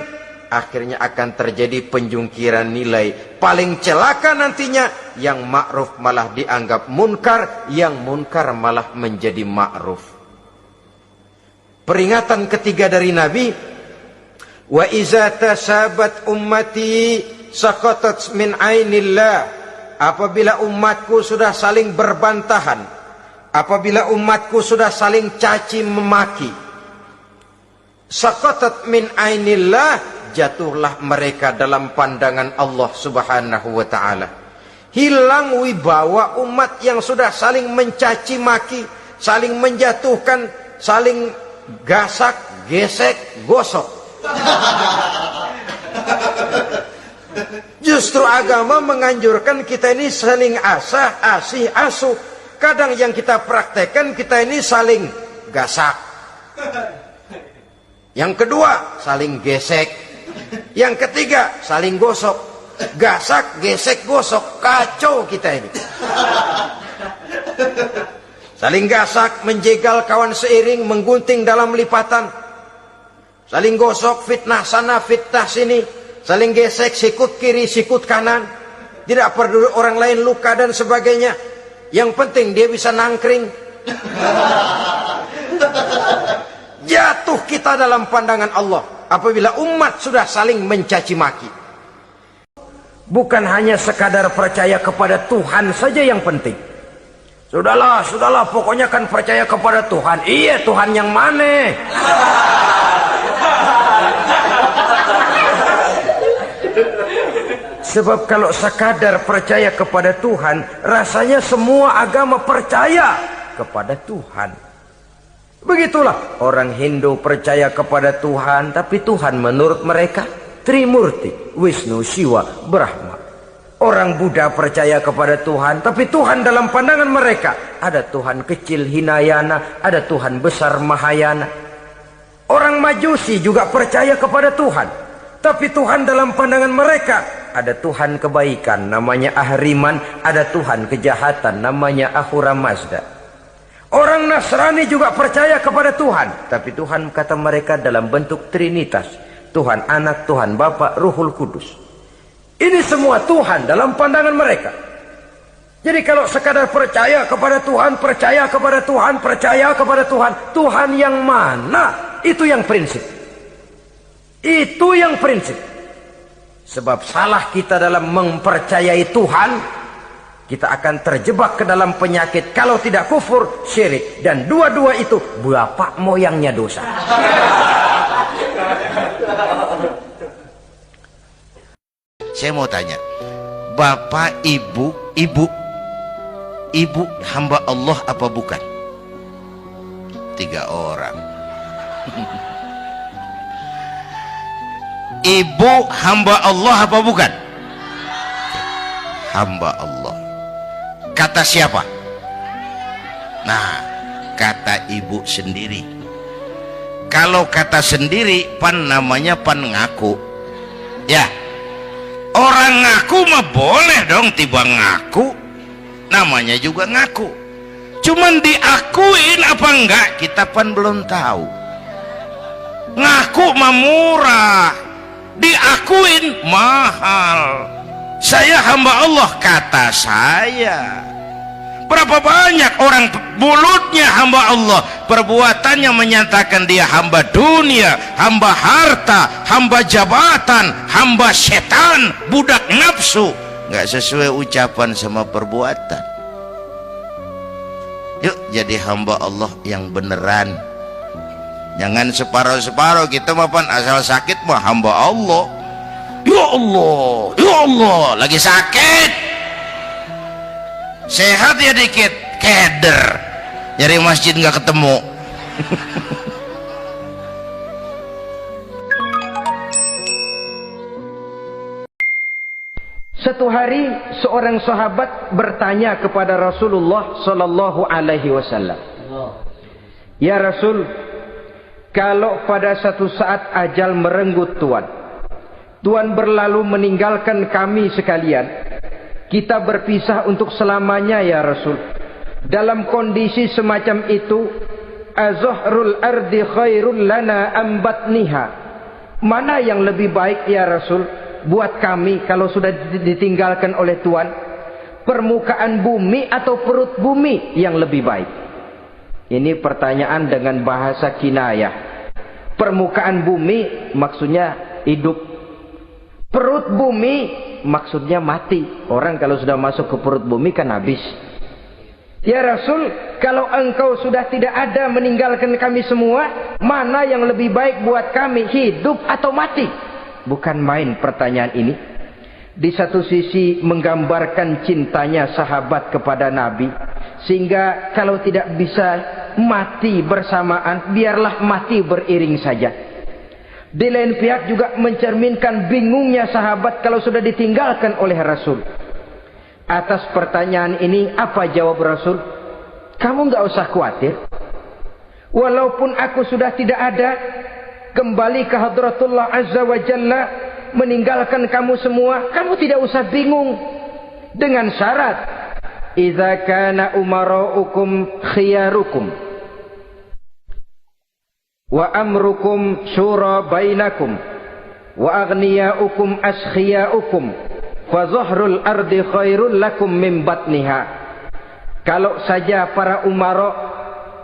[SPEAKER 6] akhirnya akan terjadi penjungkiran nilai. Paling celaka nantinya, yang ma'ruf malah dianggap munkar, yang munkar malah menjadi ma'ruf. Peringatan ketiga dari Nabi, wa iza tasabat ummati saqatat min ainillah. Apabila umatku sudah saling berbantahan, apabila umatku sudah saling caci memaki, saqatat min ainillah, jatuhlah mereka dalam pandangan Allah Subhanahu wa taala. Hilang wibawa umat yang sudah saling mencaci maki, saling menjatuhkan, saling gasak, gesek, gosok. Justru agama menganjurkan kita ini saling asah, asih, asuh. Kadang yang kita praktekkan, kita ini saling gasak. Yang kedua, saling gesek. Yang ketiga, saling gosok. Gasak, gesek, gosok. Kacau kita ini. Saling gasak, menjegal kawan seiring, menggunting dalam lipatan. Saling gosok, fitnah sana, fitnah sini. Saling gesek, sikut kiri, sikut kanan. Tidak peduli orang lain luka dan sebagainya. Yang penting dia bisa nangkring. Jatuh kita dalam pandangan Allah apabila umat sudah saling mencaci maki. Bukan hanya sekadar percaya kepada Tuhan saja yang penting. Sudahlah, pokoknya kan percaya kepada Tuhan. Iya, Tuhan yang mana?
[SPEAKER 7] Sebab kalau sekadar percaya kepada Tuhan, rasanya semua agama percaya kepada Tuhan. Begitulah orang Hindu percaya kepada Tuhan, tapi Tuhan menurut mereka Trimurti, Wisnu, Siwa, Brahma. Orang Buddha percaya kepada Tuhan, tapi Tuhan dalam pandangan mereka ada Tuhan kecil Hinayana, ada Tuhan besar Mahayana. Orang Majusi juga percaya kepada Tuhan, tapi Tuhan dalam pandangan mereka ada Tuhan kebaikan namanya Ahriman, ada Tuhan kejahatan namanya Ahura Mazda. Orang Nasrani juga percaya kepada Tuhan, tapi Tuhan kata mereka dalam bentuk Trinitas, Tuhan Anak, Tuhan Bapa, Ruhul Kudus. Ini semua Tuhan dalam pandangan mereka. Jadi kalau sekadar percaya kepada Tuhan, percaya kepada Tuhan, percaya kepada Tuhan, Tuhan yang mana? Itu yang prinsip. Itu yang prinsip. Sebab salah kita dalam mempercayai Tuhan, kita akan terjebak ke dalam penyakit. Kalau tidak kufur, syirik. Dan dua-dua itu bapak moyangnya dosa.
[SPEAKER 6] Saya mau tanya, bapak, ibu hamba Allah apa bukan? 3 orang. Ibu hamba Allah apa bukan? Hamba Allah. Kata siapa? Nah, kata ibu sendiri. Kalau kata sendiri, pan namanya pan ngaku. Ya, orang ngaku mah boleh dong, tiba ngaku, namanya juga ngaku. Cuman diakuin apa enggak, kita pan belum tahu. Ngaku mah murah, diakuin mahal. Saya hamba Allah, kata saya. Berapa banyak orang mulutnya hamba Allah, perbuatannya menyatakan dia hamba dunia, hamba harta, hamba jabatan, hamba setan, budak nafsu. Nggak sesuai ucapan sama perbuatan. Yuk jadi hamba Allah yang beneran. Jangan separuh-separuh, kita mapan asal sakit mah hamba Allah. Ya Allah, ya Allah, lagi sakit. Sehat ya dikit, keder, nyari masjid nggak ketemu.
[SPEAKER 7] Satu hari seorang sahabat bertanya kepada Rasulullah sallallahu alaihi wasallam, "Ya Rasul, kalau pada satu saat ajal merenggut Tuhan berlalu meninggalkan kami sekalian, kita berpisah untuk selamanya ya Rasul. Dalam kondisi semacam itu, azuhrul ardi khairul lana ambatniha. Mana yang lebih baik ya Rasul buat kami kalau sudah ditinggalkan oleh Tuhan? Permukaan bumi atau perut bumi yang lebih baik?" Ini pertanyaan dengan bahasa kinayah. Permukaan bumi maksudnya hidup. Perut bumi maksudnya mati. Orang kalau sudah masuk ke perut bumi kan habis. "Ya Rasul, kalau engkau sudah tidak ada meninggalkan kami semua, mana yang lebih baik buat kami, hidup atau mati?" Bukan main pertanyaan ini. Di satu sisi menggambarkan cintanya sahabat kepada Nabi, sehingga kalau tidak bisa mati bersamaan, biarlah mati beriring saja. Di lain pihak juga mencerminkan bingungnya sahabat kalau sudah ditinggalkan oleh Rasul. Atas pertanyaan ini apa jawab Rasul? "Kamu nggak usah khawatir. Walaupun aku sudah tidak ada, kembali ke hadratullah azza wa jalla, meninggalkan kamu semua, kamu tidak usah bingung. Dengan syarat, idza kana umaraukum khiyarukum wa amrukum syura bainakum wa aghniyaukum askhiyaukum fa zahrul ardi khairul lakum min batniha." Kalau saja para umara,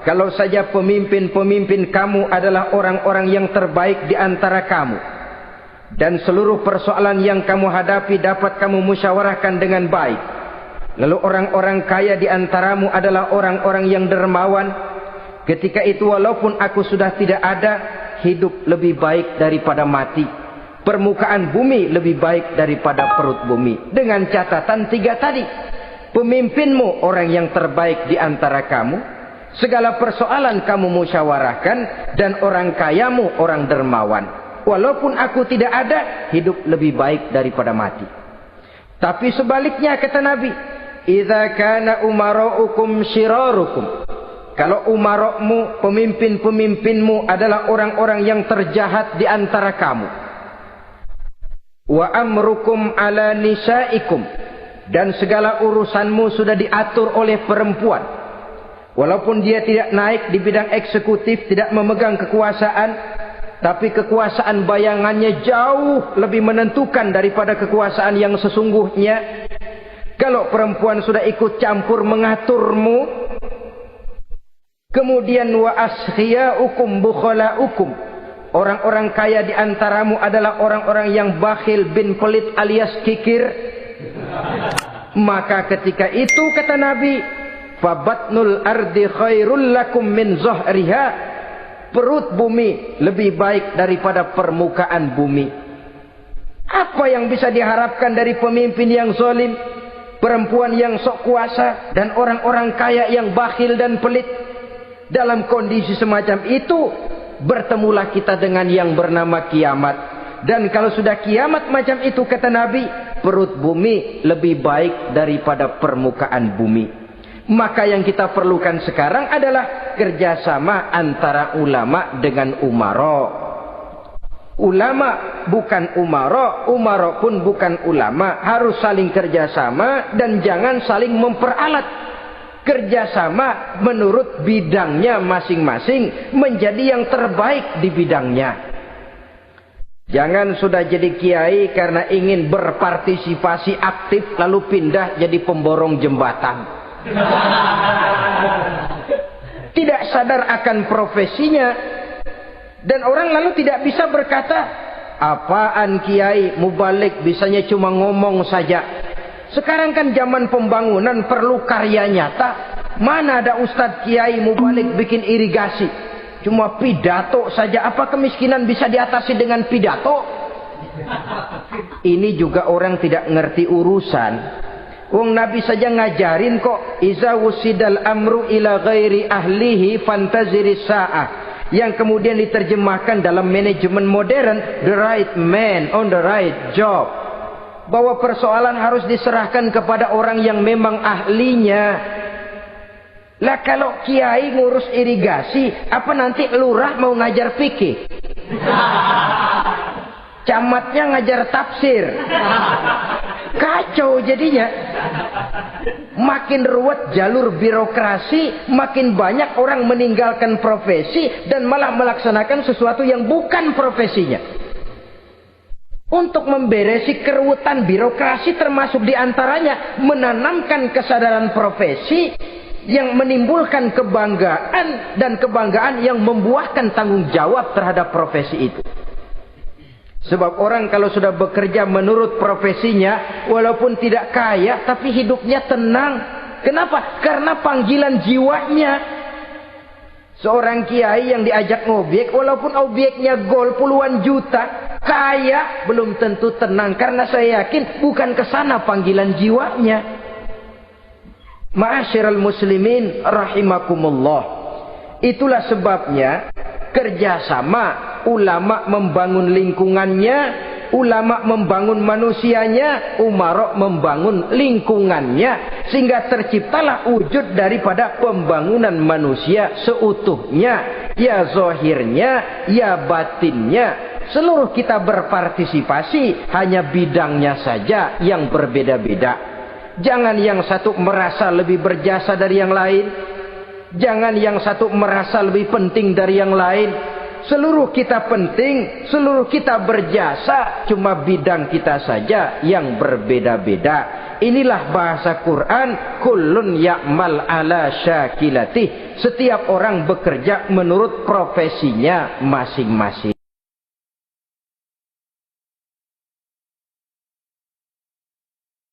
[SPEAKER 7] kalau saja pemimpin-pemimpin kamu adalah orang-orang yang terbaik di antara kamu, dan seluruh persoalan yang kamu hadapi dapat kamu musyawarahkan dengan baik, lalu orang-orang kaya di antaramu adalah orang-orang yang dermawan, ketika itu walaupun aku sudah tidak ada, hidup lebih baik daripada mati. permukaan bumi lebih baik daripada perut bumi. Dengan catatan 3 tadi. Pemimpinmu orang yang terbaik di antara kamu. Segala persoalan kamu musyawarahkan. Dan orang kayamu orang dermawan. Walaupun aku tidak ada, hidup lebih baik daripada mati. Tapi sebaliknya kata Nabi, idza kana umara'ukum syirarukum. Kalau umara'mu, pemimpin-pemimpinmu adalah orang-orang yang terjahat di antara kamu. Wa amrukum ala nisaikum. Dan segala urusanmu sudah diatur oleh perempuan. Walaupun dia tidak naik di bidang eksekutif, tidak memegang kekuasaan, tapi kekuasaan bayangannya jauh lebih menentukan daripada kekuasaan yang sesungguhnya. Kalau perempuan sudah ikut campur mengaturmu, kemudian wa askhiyaukum bukhalaukum, orang-orang kaya di antaramu adalah orang-orang yang bakhil bin pelit alias kikir, maka ketika itu kata Nabi, fabatnul ardi khairul lakum min zahriha, perut bumi lebih baik daripada permukaan bumi. Apa yang bisa diharapkan dari pemimpin yang zalim, perempuan yang sok kuasa, dan orang-orang kaya yang bakhil dan pelit? Dalam kondisi semacam itu, bertemulah kita dengan yang bernama kiamat. Dan kalau sudah kiamat macam itu kata Nabi, perut bumi lebih baik daripada permukaan bumi. Maka yang kita perlukan sekarang adalah kerjasama antara ulama dengan umara. Ulama bukan umara, umara pun bukan ulama. Harus saling kerjasama dan jangan saling memperalat. Kerjasama menurut bidangnya masing-masing, menjadi yang terbaik di bidangnya. Jangan sudah jadi kiai karena ingin berpartisipasi aktif lalu pindah jadi pemborong jembatan. Tidak sadar akan profesinya. Dan orang lalu tidak bisa berkata, apaan kiai mubalik bisanya cuma ngomong saja. Sekarang kan zaman pembangunan perlu karya nyata. Mana ada ustadz kiai mubalik bikin irigasi, cuma pidato saja. Apa kemiskinan bisa diatasi dengan pidato? Ini juga orang tidak ngerti urusan. Wong Nabi saja ngajarin kok, iza wusidal amru ila ghairi ahlihi fantaziri sa'ah, yang kemudian diterjemahkan dalam manajemen modern, the right man on the right job. Bahwa persoalan harus diserahkan kepada orang yang memang ahlinya. Lah kalau kiai ngurus irigasi, apa nanti lurah mau ngajar fikih? Camatnya ngajar tafsir. Kacau jadinya. Makin ruwet jalur birokrasi, makin banyak orang meninggalkan profesi dan malah melaksanakan sesuatu yang bukan profesinya. Untuk memberesi keruwetan birokrasi termasuk diantaranya menanamkan kesadaran profesi yang menimbulkan kebanggaan, dan kebanggaan yang membuahkan tanggung jawab terhadap profesi itu. Sebab orang kalau sudah bekerja menurut profesinya, walaupun tidak kaya tapi hidupnya tenang. Kenapa? Karena panggilan jiwanya. Seorang kiai yang diajak ngobek, walaupun objeknya gol puluhan juta, kaya, belum tentu tenang. Karena saya yakin bukan ke sana panggilan jiwanya. Ma'asyiral muslimin rahimakumullah. Itulah sebabnya kerjasama, ulama membangun lingkungannya, ulama membangun manusianya, umara membangun lingkungannya, sehingga terciptalah wujud daripada pembangunan manusia seutuhnya, ya zahirnya, ya batinnya. Seluruh kita berpartisipasi, hanya bidangnya saja yang berbeda-beda. Jangan yang satu merasa lebih berjasa dari yang lain. Jangan yang satu merasa lebih penting dari yang lain. Seluruh kita penting, seluruh kita berjasa, cuma bidang kita saja yang berbeda-beda. Inilah bahasa Quran, kullun ya'mal ala syakilati. Setiap orang bekerja menurut profesinya masing-masing.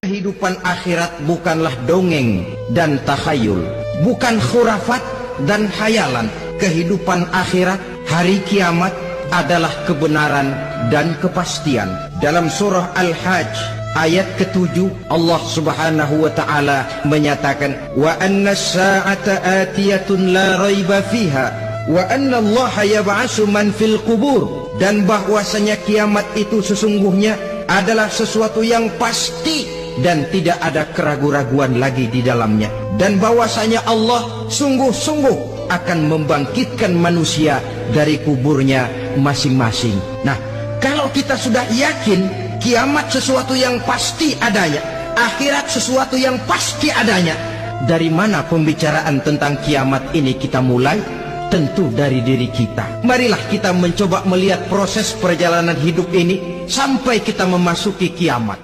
[SPEAKER 7] Kehidupan akhirat bukanlah dongeng dan takhayul, bukan khurafat dan hayalan. Kehidupan akhirat, hari kiamat
[SPEAKER 6] adalah kebenaran dan kepastian. Dalam surah Al-Hajj ayat ke-7 Allah Subhanahu wa taala menyatakan wa anna as-sa'ata atiyatun la raiba fiha wa anna Allah yab'atsu man fil qubur, dan bahwasanya kiamat itu sesungguhnya adalah sesuatu yang pasti dan tidak ada keraguan-raguan lagi di dalamnya, dan bahwasanya Allah sungguh-sungguh akan membangkitkan manusia dari kuburnya masing-masing. Nah, kalau kita sudah yakin kiamat sesuatu yang pasti adanya, akhirat sesuatu yang pasti adanya, dari mana pembicaraan tentang kiamat ini kita mulai? Tentu dari diri kita. Marilah kita mencoba melihat proses perjalanan hidup ini sampai kita memasuki kiamat.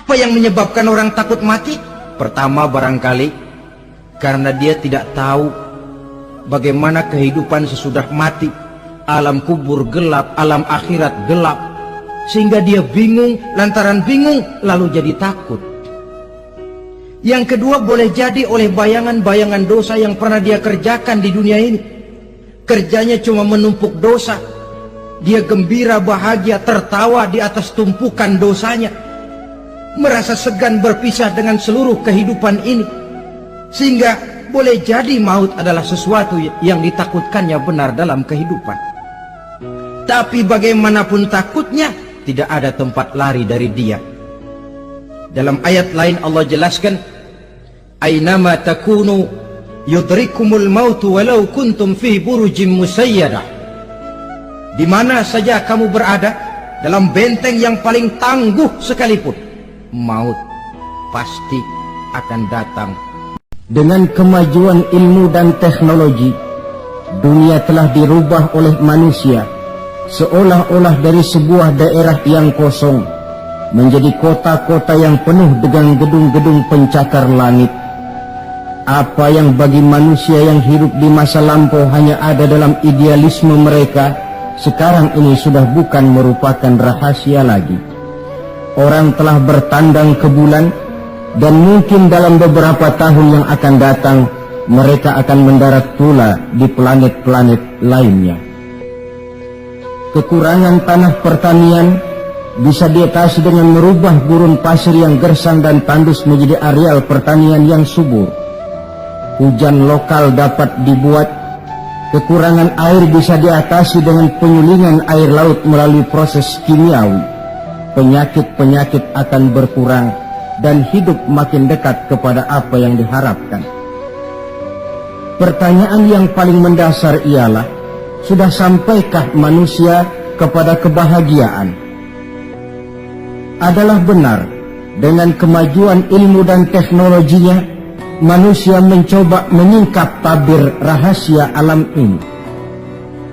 [SPEAKER 6] Apa yang menyebabkan orang takut mati? Pertama, barangkali karena dia tidak tahu bagaimana kehidupan sesudah mati. Alam kubur gelap, alam akhirat gelap, sehingga dia bingung. Lantaran bingung lalu jadi takut. Yang kedua, boleh jadi oleh bayangan-bayangan dosa yang pernah dia kerjakan di dunia ini. Kerjanya cuma menumpuk dosa. Dia gembira, bahagia, tertawa di atas tumpukan dosanya, merasa segan berpisah dengan seluruh kehidupan ini, sehingga boleh jadi maut adalah sesuatu yang ditakutkannya benar dalam kehidupan. Tapi bagaimanapun takutnya, tidak ada tempat lari dari dia. Dalam ayat lain Allah jelaskan, Ainama takunu yudrikumul mautu walau kuntum fi burujim musayyadah. Di mana saja kamu berada, dalam benteng yang paling tangguh sekalipun, maut pasti akan datang. Dengan kemajuan ilmu dan teknologi, dunia telah dirubah oleh manusia seolah-olah dari sebuah daerah yang kosong menjadi kota-kota yang penuh dengan gedung-gedung pencakar langit. Apa yang bagi manusia yang hidup di masa lampau hanya ada dalam idealisme mereka, sekarang ini sudah bukan merupakan rahasia lagi. Orang telah bertandang ke bulan, dan mungkin dalam beberapa tahun yang akan datang mereka akan mendarat pula di planet-planet lainnya. Kekurangan tanah pertanian bisa diatasi dengan merubah gurun pasir yang gersang dan tandus menjadi areal pertanian yang subur. Hujan lokal dapat dibuat. Kekurangan air bisa diatasi dengan penyulingan air laut melalui proses kimiawi. Penyakit-penyakit akan berkurang dan hidup makin dekat kepada apa yang diharapkan. Pertanyaan yang paling mendasar ialah, sudah sampaikah manusia kepada kebahagiaan? Adalah benar, dengan kemajuan ilmu dan teknologinya, manusia mencoba menyingkap tabir rahasia alam ini.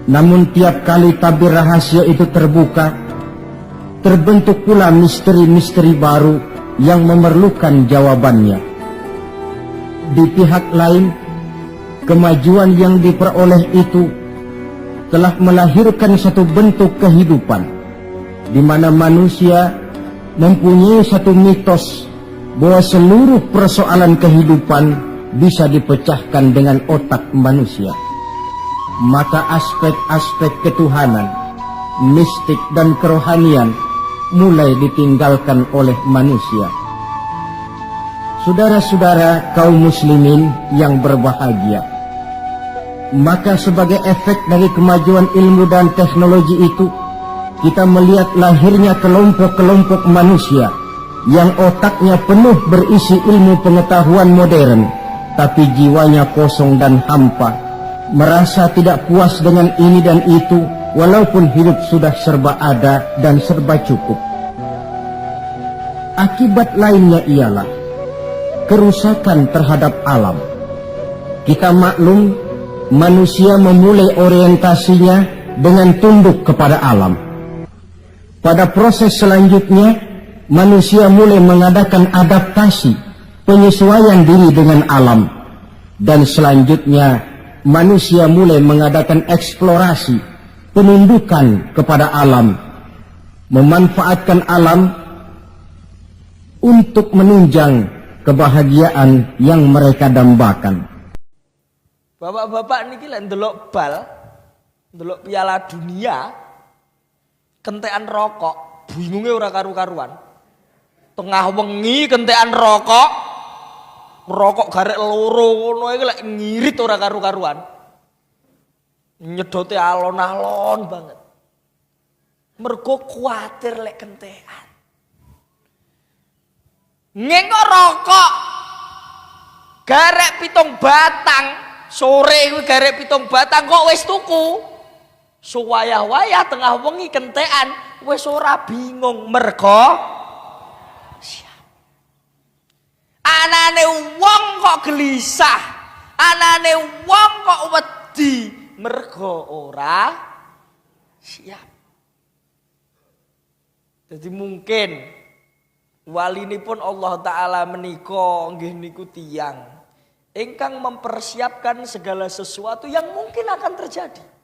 [SPEAKER 6] Namun tiap kali tabir rahasia itu terbuka, terbentuk pula misteri-misteri baru yang memerlukan jawabannya. Di pihak lain, kemajuan yang diperoleh itu telah melahirkan satu bentuk kehidupan di mana manusia mempunyai satu mitos bahwa seluruh persoalan kehidupan bisa dipecahkan dengan otak manusia. Maka aspek-aspek ketuhanan, mistik dan kerohanian mulai ditinggalkan oleh manusia. Saudara-saudara kaum muslimin yang berbahagia, maka sebagai efek dari kemajuan ilmu dan teknologi itu, kita melihat lahirnya kelompok-kelompok manusia yang otaknya penuh berisi ilmu pengetahuan modern, tapi jiwanya kosong dan hampa, merasa tidak puas dengan ini dan itu, walaupun hidup sudah serba ada dan serba cukup. Akibat lainnya ialah kerusakan terhadap alam. Kita maklum, manusia memulai orientasinya dengan tunduk kepada alam. Pada proses selanjutnya, manusia mulai mengadakan adaptasi, penyesuaian diri dengan alam. Dan selanjutnya, manusia mulai mengadakan eksplorasi, penundukan kepada alam, memanfaatkan alam untuk menunjang kebahagiaan yang mereka dambakan.
[SPEAKER 8] Bapak-bapak niki lek ndelok bal, ndelok Piala Dunia, kentekan rokok, bingungnya ora karu-karuan. Tengah wengi kentekan rokok, rokok garek loro ngono iki lek ngirit ora karu-karuan. Nyedote alon-alon banget. Mergo kuatir lek kentekan. Ngengko rokok garek 7 batang, sore kuwi garek 7 batang kok wis tuku. Suwayah-wayah tengah wengi kentekan wis ora bingung mergo siap. Anane wong kok gelisah, anane wong kok wedi mergo ora siap. Jadi mungkin walinipun Allah Ta'ala menika nggih niku tiyang ingkang mempersiapkan segala sesuatu yang mungkin akan terjadi.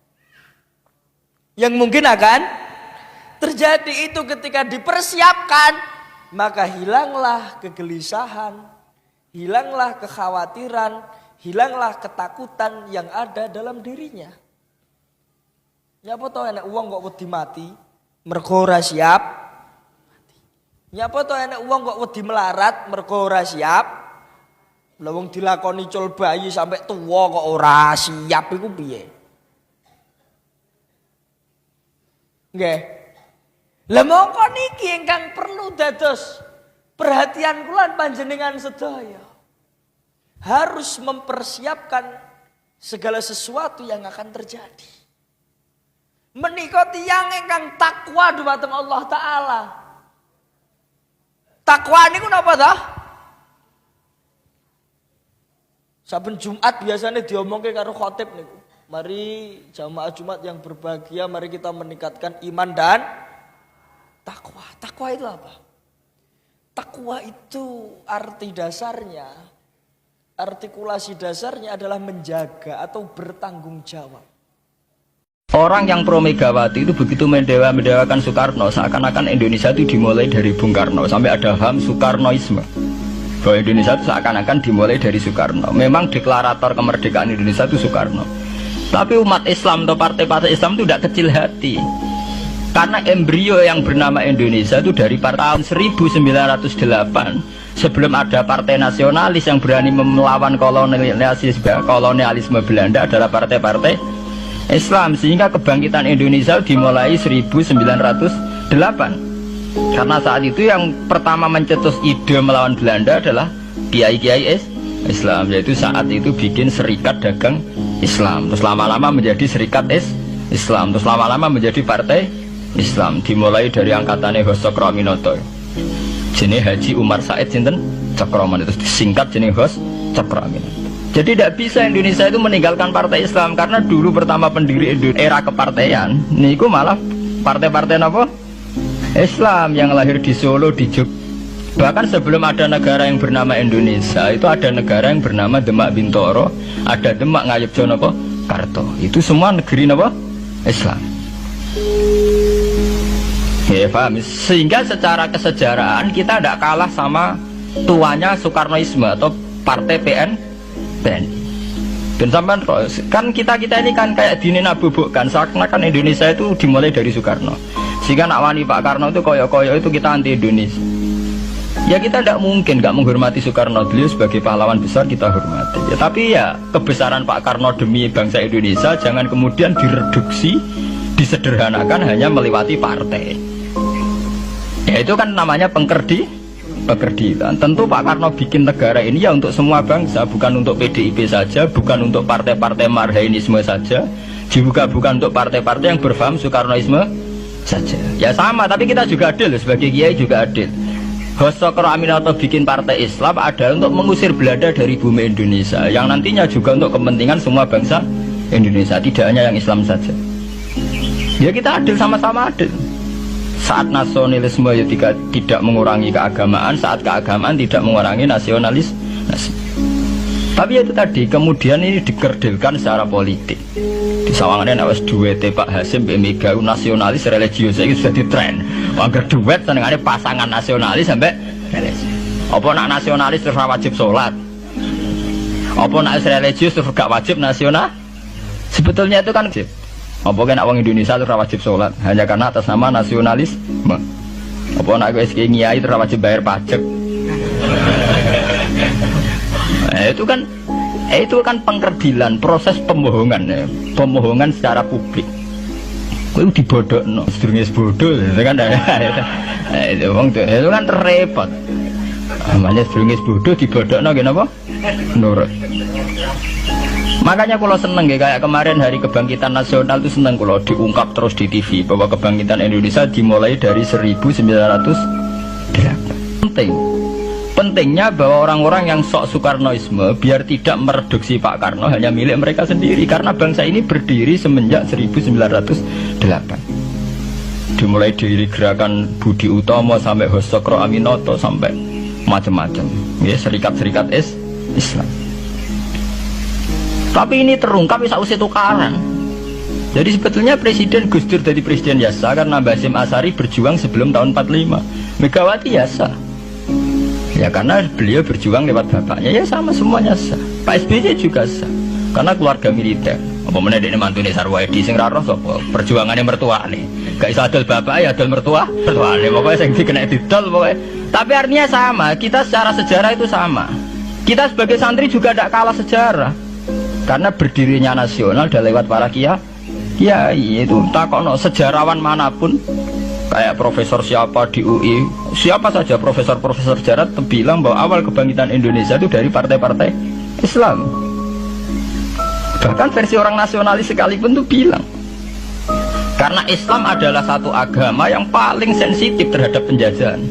[SPEAKER 8] Yang mungkin akan terjadi itu ketika dipersiapkan, maka hilanglah kegelisahan, hilanglah kekhawatiran, hilanglah ketakutan yang ada dalam dirinya. Nyapa to enek wong kok wedi mati mergo ora siap? Nyapa to enek wong kok wedi melarat mergo ora siap? Lah wong dilakoni cul bayi sampai tuwa kok ora siap iku piye? Nggih. Lah mongko niki ingkang perlu dados perhatian kula panjenengan sedaya. Harus mempersiapkan segala sesuatu yang akan terjadi. Menika tiyang ingkang takwa dhumateng Allah Ta'ala. Takwa niku napa ta? Saben Jumat biasanya diomongke karo khotib niku. Mari jamaah Jumat yang berbahagia, mari kita meningkatkan iman dan takwa. Takwa itu apa? Takwa itu arti dasarnya, artikulasi dasarnya adalah menjaga atau bertanggung jawab.
[SPEAKER 1] Orang yang pro Megawati itu begitu mendewa-mendewakan Soekarno, seakan-akan Indonesia itu dimulai dari Bung Karno, sampai ada paham Soekarnoisme. Bahwa Indonesia itu seakan-akan dimulai dari Soekarno. Memang deklarator kemerdekaan Indonesia itu Soekarno. Tapi umat Islam atau partai-partai Islam itu tidak kecil hati. Karena embrio yang bernama Indonesia itu dari tahun 1908, sebelum ada partai nasionalis yang berani melawan kolonialisme Belanda adalah partai-partai Islam. Sehingga kebangkitan Indonesia dimulai 1908. Karena saat itu yang pertama mencetus ide melawan Belanda adalah kiai-kiai Islam, yaitu saat itu bikin serikat dagang Islam, terus lama-lama menjadi serikat Islam, terus lama-lama menjadi partai Islam. Dimulai dari angkatannya Hos Cokroaminoto, jenis Haji Umar Said sinten Cokroaminoto, terus disingkat jenis Hos Cokroaminoto. Jadi tidak bisa Indonesia itu meninggalkan partai Islam, karena dulu pertama pendiri era kepartaian niku malah partai-partai apa? Islam yang lahir di Solo, di Jogja. Bahkan sebelum ada negara yang bernama Indonesia, itu ada negara yang bernama Demak Bintoro, ada Demak Ngayogyakarta apa? Karto. Itu semua negeri apa? Islam. Ya paham. Sehingga secara kesejarahan kita tidak kalah sama tuanya Soekarnoisme atau partai PN. Dan sampai kan kita ini kan kayak dinabubukkan seakan-akan Indonesia itu dimulai dari Soekarno. Sehingga nak wani Pak Karno itu koyo-koyo itu kita anti Indonesia. Ya kita tidak mungkin nggak menghormati Soekarno, beliau sebagai pahlawan besar kita hormati. Ya, tapi ya kebesaran Pak Karno demi bangsa Indonesia jangan kemudian direduksi, disederhanakan hanya melewati partai. Ya itu kan namanya pekerdilan. Tentu Pak Karno bikin negara ini ya untuk semua bangsa, bukan untuk PDIP saja, bukan untuk partai-partai marhainisme saja, juga bukan untuk partai-partai yang berfaham Soekarnoisme saja. Ya sama, tapi kita juga adil, sebagai kiai juga adil. Hos Cokroaminoto bikin partai Islam adalah untuk mengusir Belanda dari bumi Indonesia, yang nantinya juga untuk kepentingan semua bangsa Indonesia, tidak hanya yang Islam saja. Ya kita adil, sama-sama adil. Saat nasionalisme ya tidak mengurangi keagamaan, saat keagamaan tidak mengurangi nasionalis. Tapi itu tadi kemudian ini dikerdilkan secara politik. Di sawangannya nawas duet Pak Hasim Mega nasionalis religius itu sudah ditren. Agar duet senengannya pasangan nasionalis sampai religius. Apa nak nasionalis terus wajib sholat? Apa nak religius terus gak wajib nasional? Sebetulnya itu kan wajib. Apa kan orang Indonesia itu wajib sholat hanya karena atas nama nasionalisme? Apa nak wis kiai itu wajib bayar pajak? Itu kan pengkerdilan, proses pembohongan ya. Pembohongan secara publik. Kowe dibodokno, sedurunge bodoh itu kan. Itu kan repot. Namanya sedurunge bodoh dibodokno nggih napa? Nurut. Makanya kalau seneng ya, kayak kemarin Hari Kebangkitan Nasional itu seneng kalau diungkap terus di TV bahwa kebangkitan Indonesia dimulai dari 1908. Pentingnya bahwa orang-orang yang sok Soekarnoisme biar tidak mereduksi Pak Karno hanya milik mereka sendiri, karena bangsa ini berdiri semenjak 1908. Dimulai dari gerakan Budi Utomo sampai Hosokro Aminoto sampai macam-macam ya, serikat-serikat Islam. Tapi ini terungkap sausé tukaran. Jadi sebetulnya Presiden Gus Dur jadi Presiden Yasa karena Basim Asari berjuang sebelum tahun 45. Megawati Yasa ya karena beliau berjuang lewat bapaknya, ya sama semuanya sah. Pak SBY juga sah karena keluarga militer. Apa meneh dekne mantune Sarwaedi sing ra roh sapa? Perjuangannya mertuane. Gak iso adol bapak ya adol mertuane. Pokoke sing dikena didol pokoke. Tapi artinya sama, kita secara sejarah itu sama. Kita sebagai santri juga tidak kalah sejarah. Karena berdirinya nasional udah lewat para kiai. Itu takokno sejarawan manapun kayak profesor siapa di UI, siapa saja profesor-profesor sejarah bilang bahwa awal kebangkitan Indonesia itu dari partai-partai Islam. Bahkan versi orang nasionalis sekalipun tuh bilang karena Islam adalah satu agama yang paling sensitif terhadap penjajahan.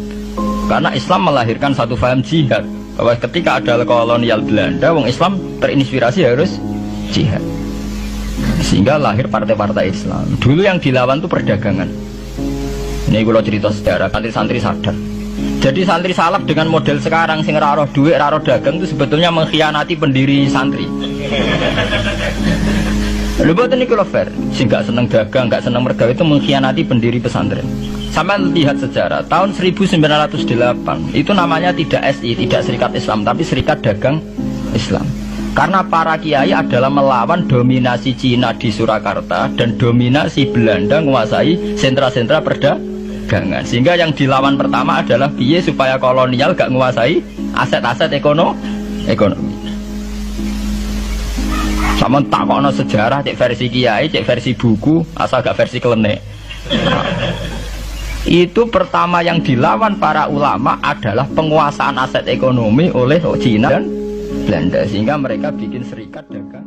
[SPEAKER 1] Karena Islam melahirkan satu paham jihad, bahwa ketika ada kolonial Belanda, wong Islam terinspirasi harus jihad. Sehingga lahir partai-partai Islam. Dulu yang dilawan itu perdagangan. Ini kalau cerita sejarah, santri-santri sadar. Jadi santri salaf dengan model sekarang sing ra roh duit, ra roh dagang itu sebetulnya mengkhianati pendiri santri. Lha boten niku lho fair, sing gak seneng dagang, gak seneng mergawe itu mengkhianati pendiri pesantren. Sampai lihat sejarah, tahun 1908 itu namanya tidak SI, tidak Serikat Islam, tapi Serikat Dagang Islam. Karena para kiai adalah melawan dominasi Cina di Surakarta dan dominasi Belanda menguasai sentra-sentra perdagangan. Sehingga yang dilawan pertama adalah piye supaya kolonial gak menguasai aset-aset ekonomi. Sama takono sejarah, cek versi kiai, cek versi buku, asal gak versi klenek. Itu pertama yang dilawan para ulama adalah penguasaan aset ekonomi oleh Cina dan Belanda, sehingga mereka bikin serikat dagang.